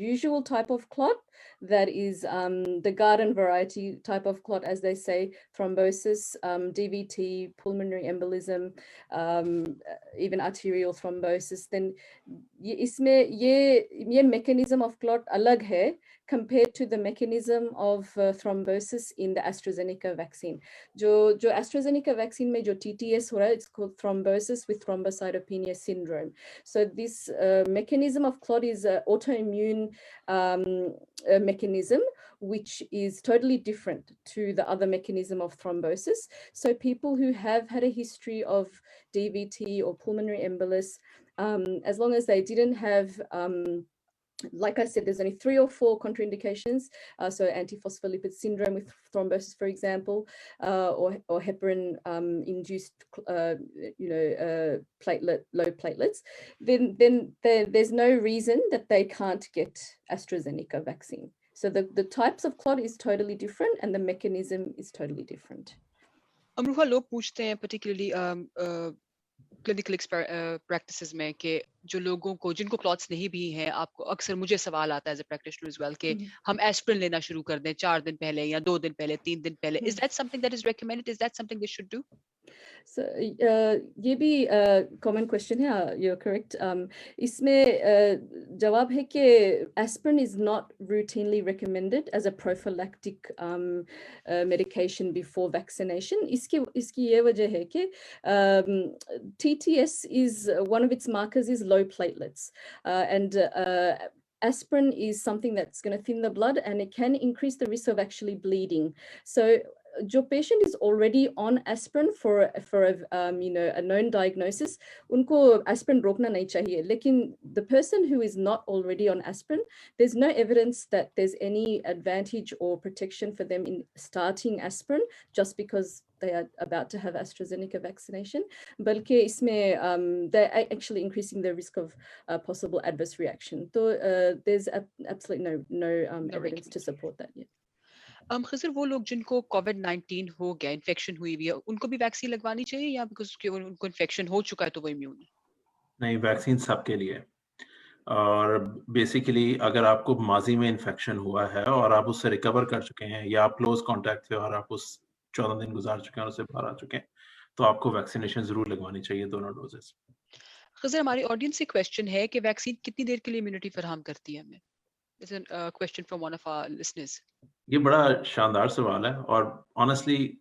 usual type of clot, that is the garden variety type of clot, as they say, thrombosis, DVT, pulmonary embolism, even arterial thrombosis, then इसमें ये mechanism of clot अलग है compared to the mechanism of thrombosis in the AstraZeneca vaccine. जो AstraZeneca vaccine में जो TTS हो रहा है, it's called thrombosis with thrombocytopenia syndrome. So this mechanism of clot is an autoimmune mechanism, which is totally different to the other mechanism of thrombosis. So people who have had a history of DVT or pulmonary embolus, as long as they didn't have like I said, there's only 3 or 4 contraindications. So antiphospholipid syndrome with thrombosis, for example, or heparin-induced, low platelets. Then there's no reason that they can't get AstraZeneca vaccine. So the types of clot is totally different, and the mechanism is totally different. अमरूहा, लोग पूछते हैं particularly clinical practices में कि जो लोगों को जिनको clots नहीं भी हैं, आपको अक्सर मुझे सवाल आता है as a practitioner as well कि हम एस्पिरिन लेना शुरू कर दें 4 दिन पहले या 2 दिन पहले, 3 दिन पहले. Is that something that is recommended? Is that something they should do? So ये भी कॉमन क्वेश्चन है, you're correct. इसमें जवाब है कि aspirin is not routinely recommended as a prophylactic medication before vaccination. इसकी ये वजह है कि TTS is one of its markers is low platelets, and aspirin is something that's going to thin the blood, and it can increase the risk of actually bleeding. So जो patient is already on aspirin for a known diagnosis, उनको aspirin रोकना नहीं चाहिए. लेकिन the person who is not already on aspirin, there's no evidence that there's any advantage or protection for them in starting aspirin just because they are about to have AstraZeneca vaccination. बल्कि इसमें they're actually increasing the risk of possible adverse reaction. So there's absolutely no evidence to support that yet. Khizar, वो लोग जिनको कोविड-19 हो गया, infection हुई हुई है, उनको भी वैक्सीन लगवानी चाहिए या बिकॉज़ उनको इन्फेक्शन हो चुका है तो वो इम्यून है? नहीं, वैक्सीन सबके लिए. और बेसिकली अगर आपको माजी में इन्फेक्शन हुआ है और आप उससे रिकवर कर चुके हैं या आप क्लोज कॉन्टैक्ट थे और आप उस 14 दिन गुजार चुके हैं और उससे बाहर आ चुके हैं, तो आपको वैक्सीनेशन जरूर लगवानी चाहिए, दोनों डोजेस. खिज़र, हमारी ऑडियंस से क्वेश्चन है कि वैक्सीन कितनी देर के लिए इम्यूनिटी फराहम करती है हमें? It's a question from one of our listeners. ये बड़ा शानदार सवाल है और ऑनेस्टली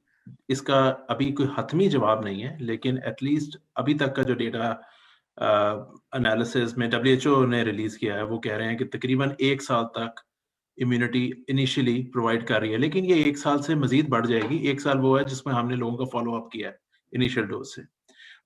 इसका अभी कोई हतमी जवाब नहीं है, लेकिन एटलीस्ट अभी तक का जो डेटा एनालिसिस में WHO ने रिलीज किया है, वो कह रहे हैं कि तकरीबन 1 साल तक इम्यूनिटी इनिशियली प्रोवाइड कर रही है, लेकिन ये 1 साल से मजीद बढ़ जाएगी. 1 साल वो है जिसमें हमने लोगों का फॉलो अप किया है इनिशियल डोज से.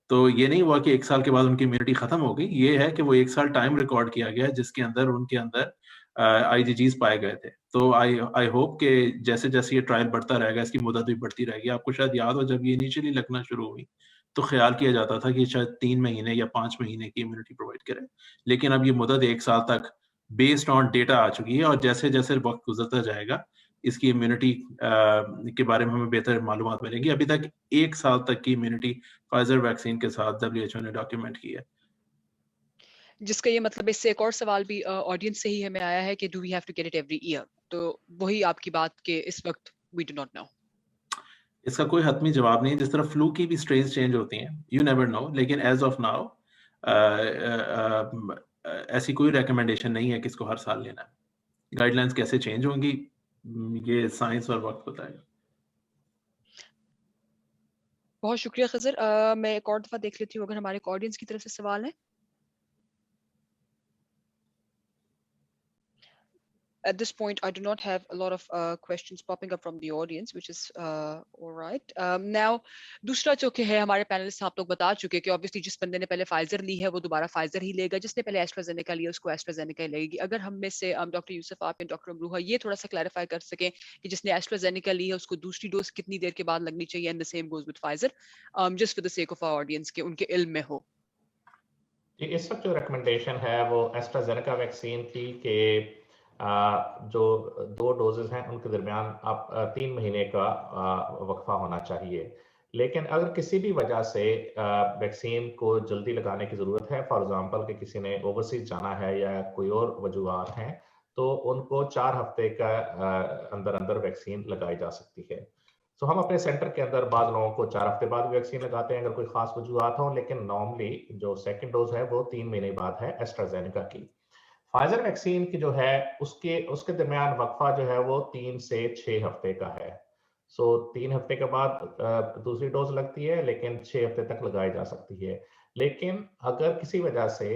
तो ये नहीं हुआ कि 1 साल के बाद उनकी इम्यूनिटी खत्म हो गई. ये है कि वो 1 साल टाइम रिकॉर्ड किया गया जिसके अंदर उनके अंदर IgGs पाए गए थे. तो आई होप कि जैसे जैसे ये ट्रायल बढ़ता रहेगा, इसकी मुद्दत भी बढ़ती रहेगी. आपको शायद याद हो, जब ये इनिशियली लगना शुरू हुई तो ख्याल किया जाता था कि शायद 3 महीने या 5 महीने की इम्यूनिटी प्रोवाइड करे, लेकिन अब ये मुद्दत 1 साल तक बेस्ड ऑन डेटा आ चुकी है. और जैसे जैसे वक्त गुजरता जाएगा, इसकी इम्यूनिटी के बारे में हमें बेहतर मालूमात मिलेंगी. अभी तक 1 साल तक की इम्यूनिटी फाइजर वैक्सीन के साथ WHO ने डॉक्यूमेंट की है. जिसका ये मतलब, इससे एक और सवाल भी ऑडियंस से ही हमें आया है कि do we have to get it every year? तो वही आपकी बात कि इस वक्त वी डू नॉट नो. इसका कोई हतमी जवाब नहीं है. जिस तरह फ्लू की भी स्ट्रेन्स चेंज होती हैं, यू नेवर नो, लेकिन एज ऑफ नाउ ऐसी कोई रिकमेंडेशन नहीं है कि इसको हर साल लेना है. गाइडलाइंस कैसे चेंज होंगी, ये साइंस और वक्त बताएगा. बहुत शुक्रिया खिज़र. मैं एक और दफा देख लेती हूँ अगर हमारे ऑडियंस की तरफ से सवाल है. At this point, I do not have a lot of questions popping up from the audience, which is all right. Now, दूसरा जो कि है हमारे पैनलिस्ट आप लोग बता चुके कि obviously जिस बंदे ने पहले फाइजर ली है वो दोबारा फाइजर ही लेगा, जिसने पहले एस्ट्राजेनेका लिया उसको एस्ट्राजेनेका ही लगेगी. अगर हम में से डॉक्टर यूसुफ आप या डॉक्टर अमरूहा ये थोड़ा सा क्लैरिफाई कर सकें कि जिसने एस्ट्राजेनेका ली है उसको दूसरी डोज कितनी देर के बाद लगनी चाहिए, and the same goes with Pfizer, just for the sake of our audience के उनके इल्म में हो. इस वक्त जो रिकमेंडेशन है वो एस्ट्राजेनेका वैक्सीन की के जो 2 डोजेस हैं उनके दरमियान आप 3 महीने का वक्फा होना चाहिए. लेकिन अगर किसी भी वजह से वैक्सीन को जल्दी लगाने की ज़रूरत है, फॉर एग्जांपल कि किसी ने ओवरसीज जाना है या कोई और वजूहात हैं, तो उनको 4 हफ्ते का अंदर अंदर वैक्सीन लगाई जा सकती है. तो हम अपने सेंटर के अंदर बाद लोगों को 4 हफ्ते बाद वैक्सीन लगाते हैं अगर कोई खास वजूहात हो, लेकिन नॉर्मली जो सेकंड डोज है वो 3 महीने बाद है एस्ट्राजेनेका की. फाइजर वैक्सीन की जो है उसके दरमियान वक्फा जो है वो 3 से 6 हफ्ते का है. सो 3 हफ्ते के बाद दूसरी डोज लगती है, लेकिन 6 हफ्ते तक लगाई जा सकती है. लेकिन अगर किसी वजह से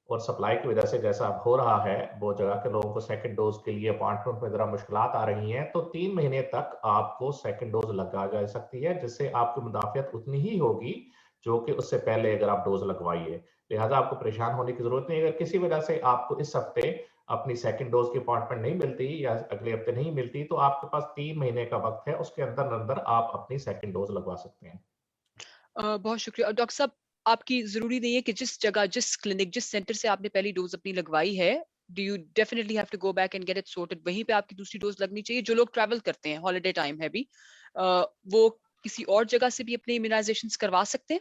और सप्लाई की वजह से जैसा अब हो रहा है, वो जगह के लोगों को सेकंड डोज के लिए अपॉइंटमेंट में जरा मुश्किलात आ रही हैं, तो 3 महीने तक आपको सेकंड डोज लगा जा सकती है, जिससे आपकी मुदाफियत उतनी ही होगी जो कि उससे पहले अगर आप डोज लगवाइए. लिहाजा आपको परेशान होने की जरूरत नहीं. अगर किसी वजह से आपको इस हफ्ते अपनी सेकंड डोज की अपॉइंटमेंट नहीं मिलती या अगले हफ्ते नहीं मिलती, तो आपके पास 3 महीने का वक्त है, उसके अंदर अंदर आप अपनी सेकंड डोज लगवा सकते हैं. बहुत शुक्रिया. और डॉक्टर साहब, आपकी जरूरी नहीं है कि जिस जगह, जिस क्लिनिक, जिस सेंटर से आपने पहली डोज अपनी लगवाई है, do you definitely have to go back and get it sorted, वहीं पे आपकी दूसरी डोज लगनी चाहिए. जो लोग ट्रैवल करते हैं, हॉलिडे टाइम है भी, वो किसी और जगह से भी अपने इम्यूनाइजेशंस करवा सकते हैं.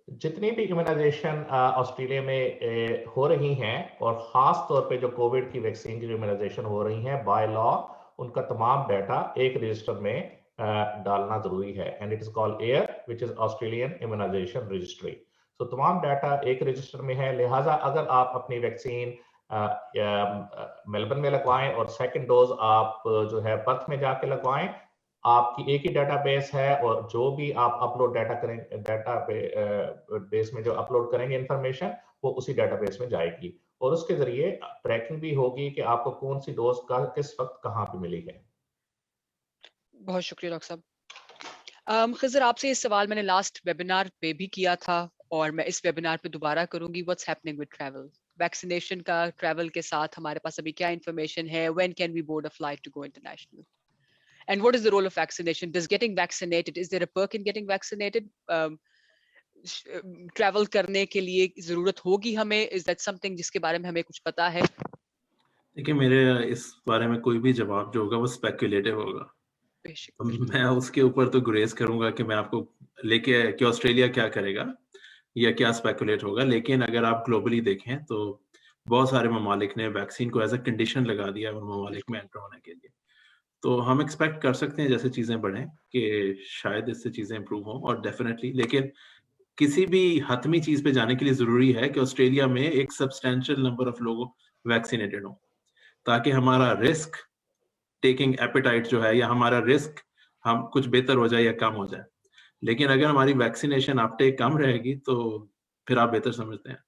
जितनी भी इम्यूनाइजेशन ऑस्ट्रेलिया में हो रही हैं, और ख़ास तौर पे जो कोविड की वैक्सीन की जो इम्यूनाइजेशन हो रही हैं, बाय लॉ उनका तमाम डाटा एक रजिस्टर में डालना ज़रूरी है, and it is called AIR, which is Australian immunisation registry. तो तमाम डाटा एक रजिस्टर में है. लिहाजा अगर आप अपनी वैक्सीन मेलबर्न में लगवाएं और सेकंड डोज आप जो है पर्थ में जाके लगवाएं, आपकी एक ही डाटाबेस है, और जो भी आप अपलोड बेस में जो अपलोड करेंगे इंफॉर्मेशन, वो उसी डाटाबेस में जाएगी, और उसके जरिए ट्रैकिंग भी होगी कि आपको कौन सी डोज का किस वक्त कहाँ पे मिली है. बहुत शुक्रिया डॉक्टर साहब. खिजर, आपसे ये सवाल मैंने लास्ट वेबिनार पे भी किया था और मैं इस वेबिनार पे दोबारा करूंगी. What's happening with travel, vaccination का ट्रैवल के साथ हमारे पास अभी क्या इंफॉर्मेशन है? When can we board a flight to go international? And what is the role of vaccination? Does getting vaccinated, is there a perk in getting vaccinated? Travel करने के लिए जरूरत होगी हमें? Is that something जिसके बारे में हमें कुछ पता है? देखिए, मेरे इस बारे में कोई भी जवाब जो होगा वो स्पेकुलेटिव होगा. मैं उसके ऊपर तो गुरेज करूंगा कि मैं आपको लेके कि ऑस्ट्रेलिया क्या करेगा या क्या स्पेकुलेट होगा. लेकिन अगर आप ग्लोबली देखें तो बहुत सारे ममालिक ने वैक्सीन को एज अ कंडीशन लगा दिया उन ममालिक में एंटर होने के लिए. तो हम एक्सपेक्ट कर सकते हैं जैसे चीजें बढ़ें कि शायद इससे चीजें इंप्रूव हों, और डेफिनेटली. लेकिन किसी भी हतमी चीज पे जाने के लिए जरूरी है कि ऑस्ट्रेलिया में एक सब्सटेंशियल नंबर ऑफ लोग वैक्सीनेटेड हो, ताकि हमारा रिस्क टेकिंग एपेटाइट जो है, या हमारा रिस्क हम कुछ बेहतर हो जाए या कम हो जाए. लेकिन अगर हमारी वैक्सीनेशन अपटेक कम रहेगी तो फिर आप बेहतर समझते हैं.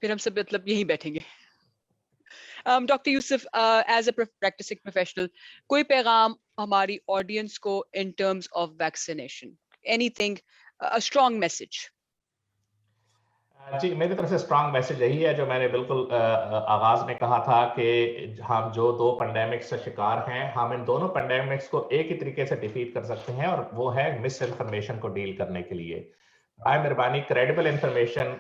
फिर हम सब मतलब यहीं बैठेंगे. Doctor Yusuf, as a practising professional, कोई पैगाम हमारी ऑडियंस को in terms of vaccination, anything, a strong message? जी, मेरी तरफ से स्ट्रांग मैसेज यही है जो मैंने बिल्कुल आगाज में कहा था कि हम जो 2 पेंडेमिक्स से शिकार हैं, हम इन दोनों पेंडेमिक्स को एक ही तरीके से डिफीट कर सकते हैं, और वो है मिस इन्फॉर्मेशन को डील करने के लिए. मेहरबानी क्रेडिबल इंफॉर्मेशन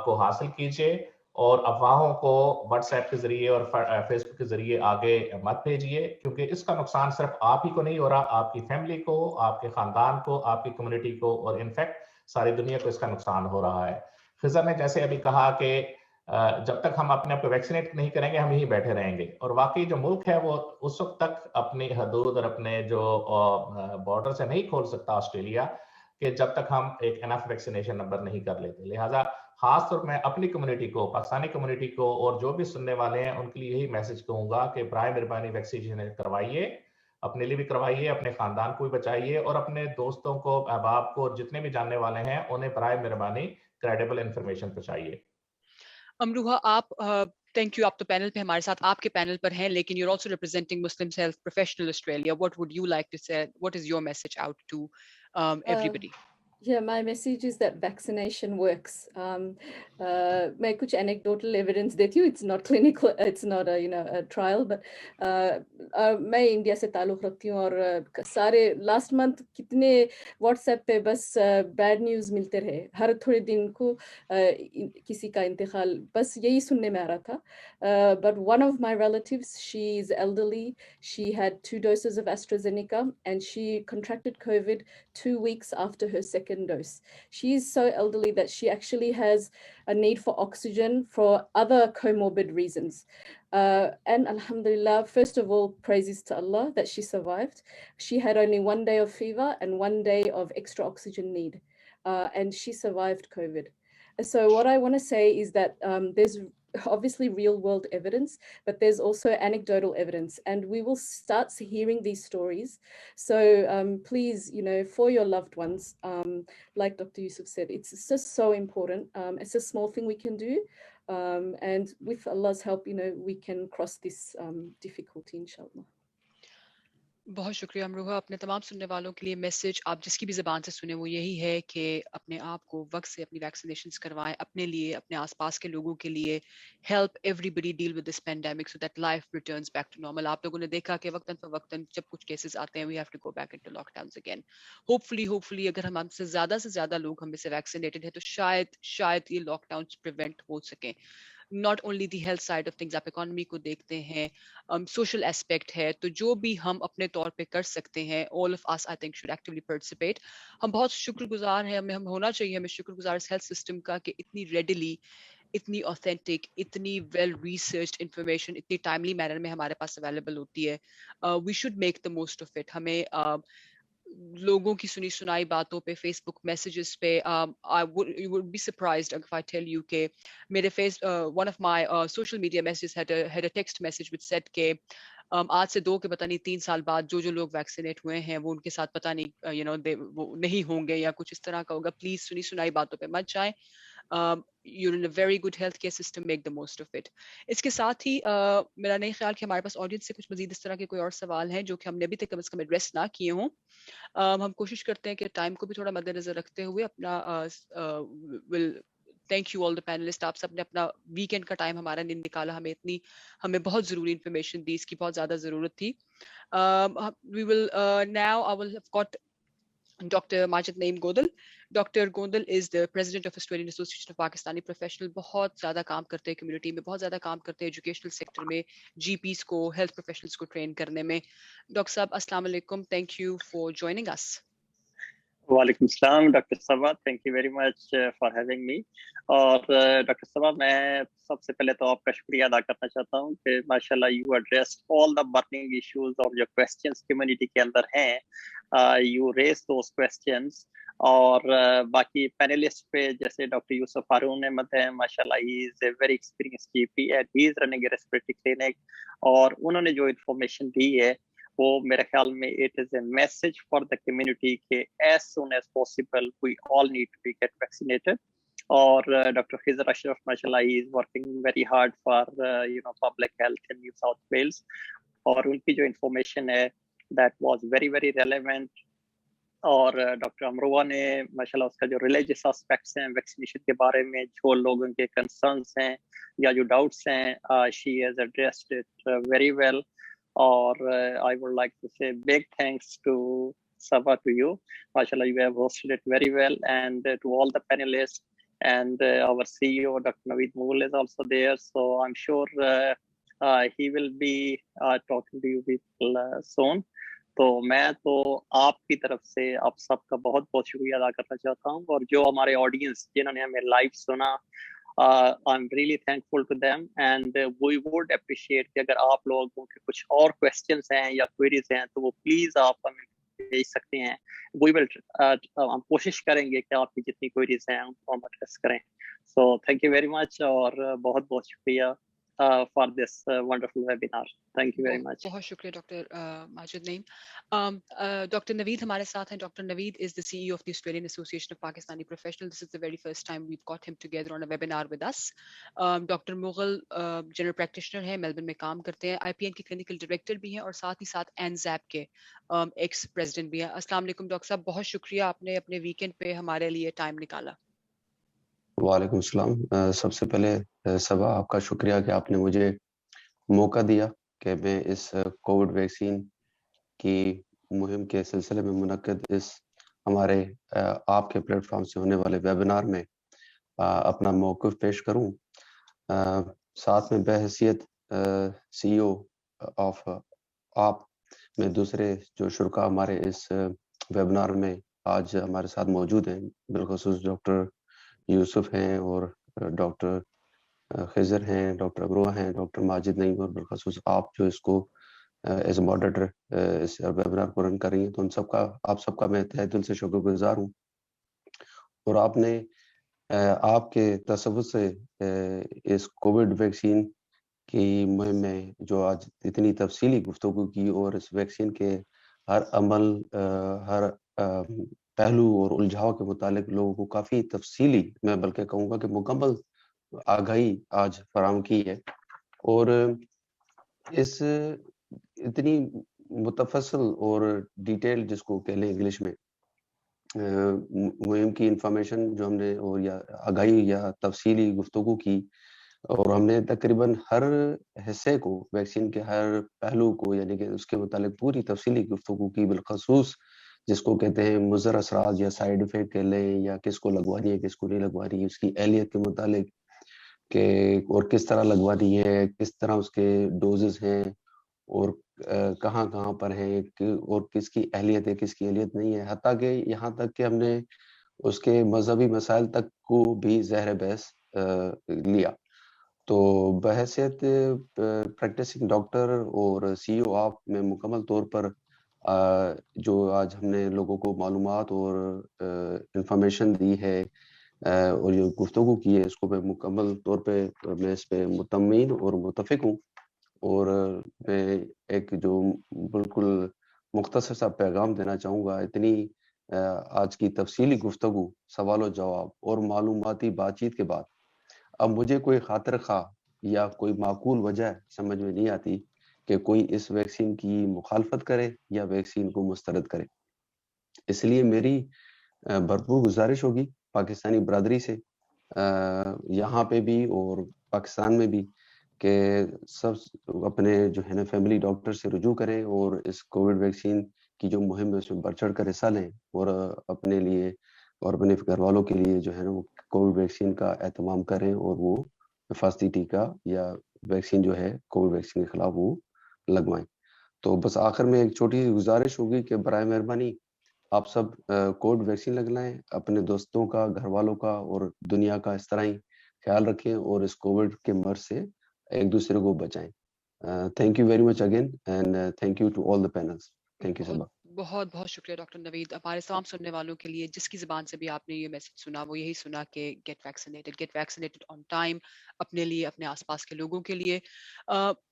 को हासिल कीजिए, और अफवाहों को व्हाट्सएप के जरिए और फेसबुक के जरिए आगे मत भेजिए, क्योंकि इसका नुकसान सिर्फ आप ही को नहीं हो रहा, आपकी फैमिली को, आपके खानदान को, आपकी कम्युनिटी को, और इनफैक्ट सारी दुनिया को इसका नुकसान हो रहा है. फिजा ने जैसे अभी कहा कि जब तक हम अपने आप को वैक्सीनेट नहीं करेंगे हम यहीं बैठे रहेंगे, और वाकई जो मुल्क है वो उस वक्त तक अपनी हदूद और अपने जो बॉर्डर से नहीं खोल सकता ऑस्ट्रेलिया, कि जब तक हम एक इनफ वैक्सीनेशन नंबर नहीं कर लेते. लिहाजा खास तौर मैं अपनी कम्युनिटी को, पाकिस्तानी कम्युनिटी को, और जो भी सुनने वाले हैं उनके लिए यही मैसेज कहूंगा कि बराए मेहरबानी वैक्सीनेशन करवाइए, अपने लिए भी करवाइए, अपने खानदान को भी बचाइए, और अपने दोस्तों को, अहबाब को, जितने भी जानने वाले हैं उन्हें बराए मेहरबानी क्रेडिबल इंफॉर्मेशन पहुंचाइए. अमरूहा, आप Thank you. آپ تو پینل پہ ہمارے ساتھ آپ کے پینل پر ہیں لیکن you're also representing Muslim Health Professional Australia. What would you like to say? What is your message out to everybody? Yeah, my message is that vaccination works. میں کچھ anecdotal evidence دیتی ہوں. It's not clinical, it's not a trial, but میں India سے تعلق رکھتی ہوں اور سارے لاسٹ منتھ کتنے واٹس ایپ پہ بس بیڈ نیوز ملتے رہے. ہر تھوڑے دن کو کسی کا انتقال بس یہی سننے میں آ رہا تھا. But one of my relatives, she is elderly. She had 2 doses of AstraZeneca and she contracted COVID 2 weeks after her second dose. She is so elderly that she actually has a need for oxygen for other comorbid reasons. And alhamdulillah, first of all, praises to Allah that she survived. She had only 1 day of fever and 1 day of extra oxygen need. And she survived COVID. So what I want to say is that there's obviously real world evidence, but there's also anecdotal evidence, and we will start hearing these stories. So please, for your loved ones, like Dr. Yusuf said, it's just so important. It's a small thing we can do, and with Allah's help, we can cross this difficulty, inshallah. بہت شکریہ امروہا. اپنے تمام سننے والوں کے لیے message آپ جس کی بھی زبان سے سنیں وہ یہی ہے کہ اپنے آپ کو وقت سے اپنی ویکسینیشنز کروائیں, اپنے لیے, اپنے آس پاس کے لوگوں کے لیے. Help everybody deal with this pandemic so that life returns back to normal. آپ لوگوں نے دیکھا کہ وقتاً فوقتاً جب کچھ کیسز آتے ہیں we have to go back into lockdowns again. Hopefully اگر ہم سے زیادہ لوگ ہم میں سے ویکسینیٹڈ ہیں تو شاید یہ لاک ڈاؤنز پریونٹ ہو سکیں. not only the health side of things, آپ اکانومی کو دیکھتے ہیں, سوشل ایسپیکٹ ہے, تو جو بھی ہم اپنے طور پہ کر سکتے ہیں, all of us I think should actively participate. ہم بہت شکر گزار ہیں, ہم ہونا چاہیے ہمیں شکر گزار اس ہیلتھ سسٹم کا کہ اتنی ریڈیلی, اتنی اوتھینٹک, اتنی ویل ریسرچڈ انفارمیشن اتنی ٹائملی مینر میں ہمارے پاس اویلیبل ہوتی ہے. We should make the most of it. ہمیں لوگوں کی سنی سنائی باتوں پہ, فیس بک میسیجز پہ, you would be surprised if I tell you کہ میرے one of my social media messages had a text message which said کہ آج سے 2 کے پتہ نہیں 3 سال بعد جو لوگ ویکسینیٹ ہوئے ہیں وہ ان کے ساتھ پتہ نہیں وہ نہیں ہوں گے یا کچھ اس طرح کا ہوگا. پلیز سنی سنائی باتوں پہ مت جائیں. You're in a very good healthcare system, make the most of it. اس کے ساتھ ہی میرا نہیں خیال کہ ہمارے پاس آڈینس سے کچھ مزید اس طرح کے کوئی اور سوال ہیں جو کہ ہم نے ابھی تک کم از کم ایڈریس نہ کیے ہوں. ہم کوشش کرتے ہیں کہ ٹائم کو بھی تھوڑا مد نظر رکھتے ہوئے اپنا thank you all the panellist. آپ سب نے اپنا ویکینڈ کا ٹائم ہمارا نکالا, ہمیں بہت ضروری انفارمیشن دی, اس کی بہت زیادہ ضرورت تھی. We will now I will have got Dr. Majid Naeem Godal. Dr. Godal is the president of Australian Association of Pakistani Professionals. بہت زیادہ کام کرتے ہیں کمیونٹی میں, بہت زیادہ کام کرتے ہیں ایجوکیشنل سیکٹر میں, جی پیز کو, ہیلتھ پروفیشنلز کو ٹرین کرنے میں. ڈاکٹر صاحب السلام علیکم, تھینک یو فار جوائننگ اس. وعلیکم السلام doctor Saba, thank you very much for having me. اور ڈاکٹر صبا میں سب سے پہلے تو آپ کا شکریہ ادا کرنا چاہتا ہوں کہ ماشاء اللہ you addressed all the burning issues اور جو کویسچنس کمیونٹی کے اندر ہیں, یو ریز دوز کویسچنس. اور باقی پینلسٹ پہ جیسے ڈاکٹر یوسف ہارون احمد ہیں, ماشاء اللہ he is a very experience G P and he is running a respiratory clinic, اور انہوں نے جو انفارمیشن دی ہے وہ میرے خیال میں it is a message for the community کہ as soon as possible we all need to be get vaccinated. اور ڈاکٹر خضر اشرف ماشاء اللہ he is working very hard for public health in New South Wales, اور ان کی جو information ہے that was very very relevant. اور ڈاکٹر امروہ نے ماشاء اللہ اس کا جو ریلیجیس اسپیکٹس ہیں ویکسینیشن کے بارے میں, جو لوگوں کے کنسرنس ہیں یا جو ڈاؤٹس ہیں, she has addressed it very well. اور I would like to say big thanks to Sabah, to you. MashaAllah, you have hosted it very well, and to all the panelists, and our CEO, Dr. Naveed Mughal, is also there. So I'm sure he will be talking to you people soon. تو میں تو آپ کی طرف سے آپ سب کا بہت بہت شکریہ ادا کرنا چاہتا ہوں, اور جو ہمارے آڈینس جنہوں نے ہمیں لائیو سنا, I'm really thankful to them, and we would appreciate کہ اگر آپ لوگوں کے کچھ اور questions ہیں یا queries ہیں تو وہ پلیز آپ ہمیں بھیج سکتے ہیں. We will ہم کوشش کریں گے کہ آپ کی جتنی queries ہیں ان کو ہم ایڈریس کریں. So thank you very much, اور بہت بہت شکریہ. for this wonderful webinar. Thank you very much. बहुत शुक्रिया डॉक्टर माजिद नईम. डॉक्टर नवीद हमारे साथ हैं. Doctor Naveed is the CEO of the Australian Association of Pakistani Professionals. This is the very first time we've got him together on a webinar with us. Doctor Mughal general practitioner हैं, Melbourne में काम करते हैं, IPN के clinical director भी हैं और साथ ही साथ एनजैप के एक्स प्रेसिडेंट भी हैं. अस्सलाम वालेकुम डॉक्टर साहब, बहुत शुक्रिया आपने अपने वीकेंड पे हमारे लिए टाइम निकाला. वालेकुम सलाम. सबसे पहले सबा आपका शुक्रिया कि आपने मुझे मौका दिया कि मैं इस कोविड वैक्सीन की मुहिम के सिलसिले में मुनक्किद इस हमारे आपके प्लेटफॉर्म से होने वाले वेबिनार में अपना मौक़िफ़ पेश करूं. साथ में बहैसियत CEO ऑफ आप में दूसरे जो शुरका हमारे इस वेबिनार में आज हमारे साथ मौजूद हैं, बिलखुसूस डॉक्टर यूसुफ हैं और डॉक्टर खिज़र हैं, डॉक्टर अबरुआ हैं, डॉक्टर माजिद नईम और बिलखुसूस आप जो इसको एज ए मॉडरेटर इस वेबिनार को रन कर रही हैं. तो उन सबका आप सबका मैं तहे दिल से शुक्रगुजार हूँ. और आपने आपके तसव्वुर से इस कोविड वैक्सीन की मुहिम में जो आज इतनी तफसीली गुफ्तगू की और इस वैक्सीन के हर अमल हर पहलू और उलझाव के मुतालिक लोगों को काफ़ी तफसीली, मैं बल्कि कहूँगा कि मुकम्मल आगाही आज फराहम की है. और इस इतनी मुतफस्सिल और डिटेल जिसको कह लें इंग्लिश में मुहिम की इंफॉर्मेशन जो हमने और या आगाही या तफसीली गुफ्तगू की, और हमने तकरीबन हर हिस्से को वैक्सीन के हर पहलू को यानी कि उसके मुतालिक पूरी तफसीली गुफ्तगू की, बिलखसूस जिसको कहते हैं मुज़र असरात या साइड इफ़ेक्ट कह लें या किसको लगवानी है किसको नहीं लगवानी है, उसकी अहलियत के मुतालिक कि और किस तरह लगवानी है, किस तरह उसके डोजेस हैं और कहाँ-कहाँ पर हैं और किसकी अहलियत है किसकी अहलियत नहीं है, हत्ता कि यहाँ तक कि हमने उसके मजहबी मसाइल तक को भी ज़हर बहस लिया. तो बहैसियत प्रैक्टिसिंग डॉक्टर और CEO आप में मुकम्मल तौर पर जो आज हमने लोगों को मालूमात और इंफॉर्मेशन दी है और जो गुफ्तगू की है, इसको मैं मुकम्मल तौर पे मैं इस पे मुतमिन और मुतफिक हूँ. और मैं एक जो बिल्कुल मुख्तसर सा पैगाम देना चाहूँगा, इतनी आज की तफसीली गुफ्तगू, सवाल और जवाब और मालूमाती बातचीत के बाद अब मुझे कोई खातिर खा या कोई माकूल वजह समझ में नहीं आती कि कोई इस वैक्सीन की मुखालफत करे या वैक्सीन को मुस्तरद करे. इसलिए मेरी भरपूर गुजारिश होगी पाकिस्तानी बरादरी से यहाँ पे भी और पाकिस्तान में भी कि सब अपने जो है ना फैमिली डॉक्टर से रुजू करें और इस कोविड वैक्सीन की जो मुहिम है उसमें बढ़ चढ़ कर हिस्सा लें और अपने लिए और अपने घर वालों के लिए जो है ना वो कोविड वैक्सीन का एहतमाम करें और वो हिफाजती टीका या वैक्सीन जो है कोविड वैक्सीन के खिलाफ वो लगवाएं. तो बस आखिर में एक छोटी सी गुजारिश होगी कि बराए मेहरबानी आप सब कोविड वैक्सीन लगवाएं, अपने दोस्तों का, घर वालों का और दुनिया का इस तरह ही ख्याल रखें और इस कोविड के मर्ज से एक दूसरे को बचाएं. Thank you very much again and thank you to all the panels. Thank you Saba. बहुत बहुत शुक्रिया डॉक्टर नवीद. हमारे तमाम सुनने वालों के लिए जिसकी ज़बान से भी आपने ये मैसेज सुना वो यही सुना कि गेट वैक्सीनेटेड ऑन टाइम, अपने लिए, अपने आसपास के लोगों के लिए.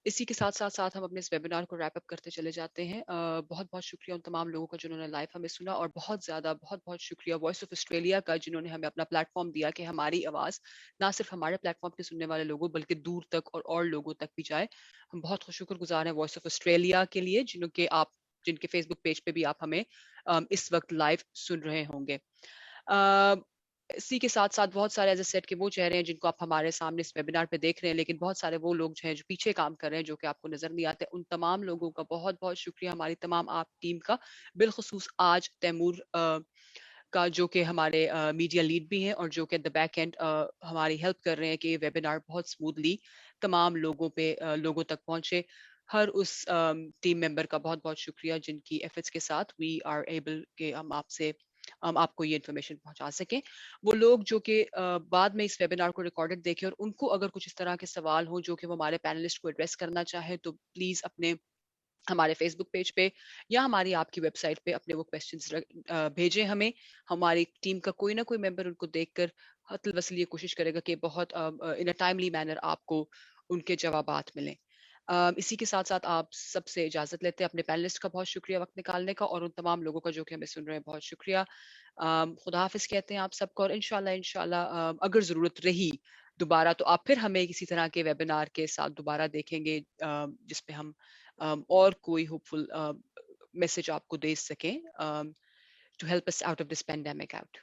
इसी के साथ साथ साथ हम अपने इस वेबिनार को रैप अप करते चले जाते हैं. बहुत बहुत शुक्रिया उन तमाम लोगों का जिन्होंने लाइव हमें सुना और बहुत ज़्यादा बहुत बहुत शुक्रिया वॉइस ऑफ ऑस्ट्रेलिया का जिन्होंने हमें अपना प्लेटफॉर्म दिया कि हमारी आवाज़ ना सिर्फ हमारे प्लेटफॉर्म पे सुनने वाले लोगों बल्कि दूर तक और लोगों तक भी जाए. हम बहुत शुक्रगुजार हैं वॉइस ऑफ ऑस्ट्रेलिया के लिए जिनके फेसबुक पेज पे भी आप हमें इस वक्त लाइव सुन रहे होंगे. इसी के साथ साथ बहुत सारे एज सेट के वो चेहरे हैं जिनको आप हमारे सामने इस वेबिनार पे देख रहे हैं, लेकिन बहुत सारे वो लोग जो हैं जो पीछे काम कर रहे हैं जो कि आपको नजर नहीं आते. उन तमाम लोगों का बहुत बहुत शुक्रिया, हमारी तमाम आप टीम का, बिलखुसूस आज तैमूर का जो कि हमारे मीडिया लीड भी हैं और जो कि द बैक एंड हमारी हेल्प कर रहे हैं कि ये वेबिनार बहुत स्मूथली तमाम लोगों तक पहुंचे. हर उस टीम मेंबर का बहुत बहुत शुक्रिया जिनकी एफर्ट्स के साथ वी आर एबल के हम आपको ये इन्फॉर्मेशन पहुंचा सकें. वो लोग जो कि बाद में इस वेबिनार को रिकॉर्डेड देखें और उनको अगर कुछ इस तरह के सवाल हो जो कि वो हमारे पैनलिस्ट को एड्रेस करना चाहे तो प्लीज अपने हमारे फेसबुक पेज पे या हमारी आपकी वेबसाइट पे अपने वो क्वेश्चंस भेजें हमें. हमारी टीम का कोई ना कोई मेंबर उनको देखकर हतल वसल ये कोशिश करेगा कि बहुत इन अ टाइमली मैनर आपको ان کے جوابات ملیں. اسی کے ساتھ ساتھ آپ سب سے اجازت لیتے ہیں. اپنے پینلسٹ کا بہت شکریہ وقت نکالنے کا, اور ان تمام لوگوں کا جو کہ ہمیں سن رہے ہیں بہت شکریہ. خدا حافظ کہتے ہیں آپ سب کو, اور انشاءاللہ اگر ضرورت رہی دوبارہ تو آپ پھر ہمیں کسی طرح کے ویبینار کے ساتھ دوبارہ دیکھیں گے, جس پہ ہم اور کوئی ہوپ فل میسج آپ کو دے سکیں to help us out of this pandemic out.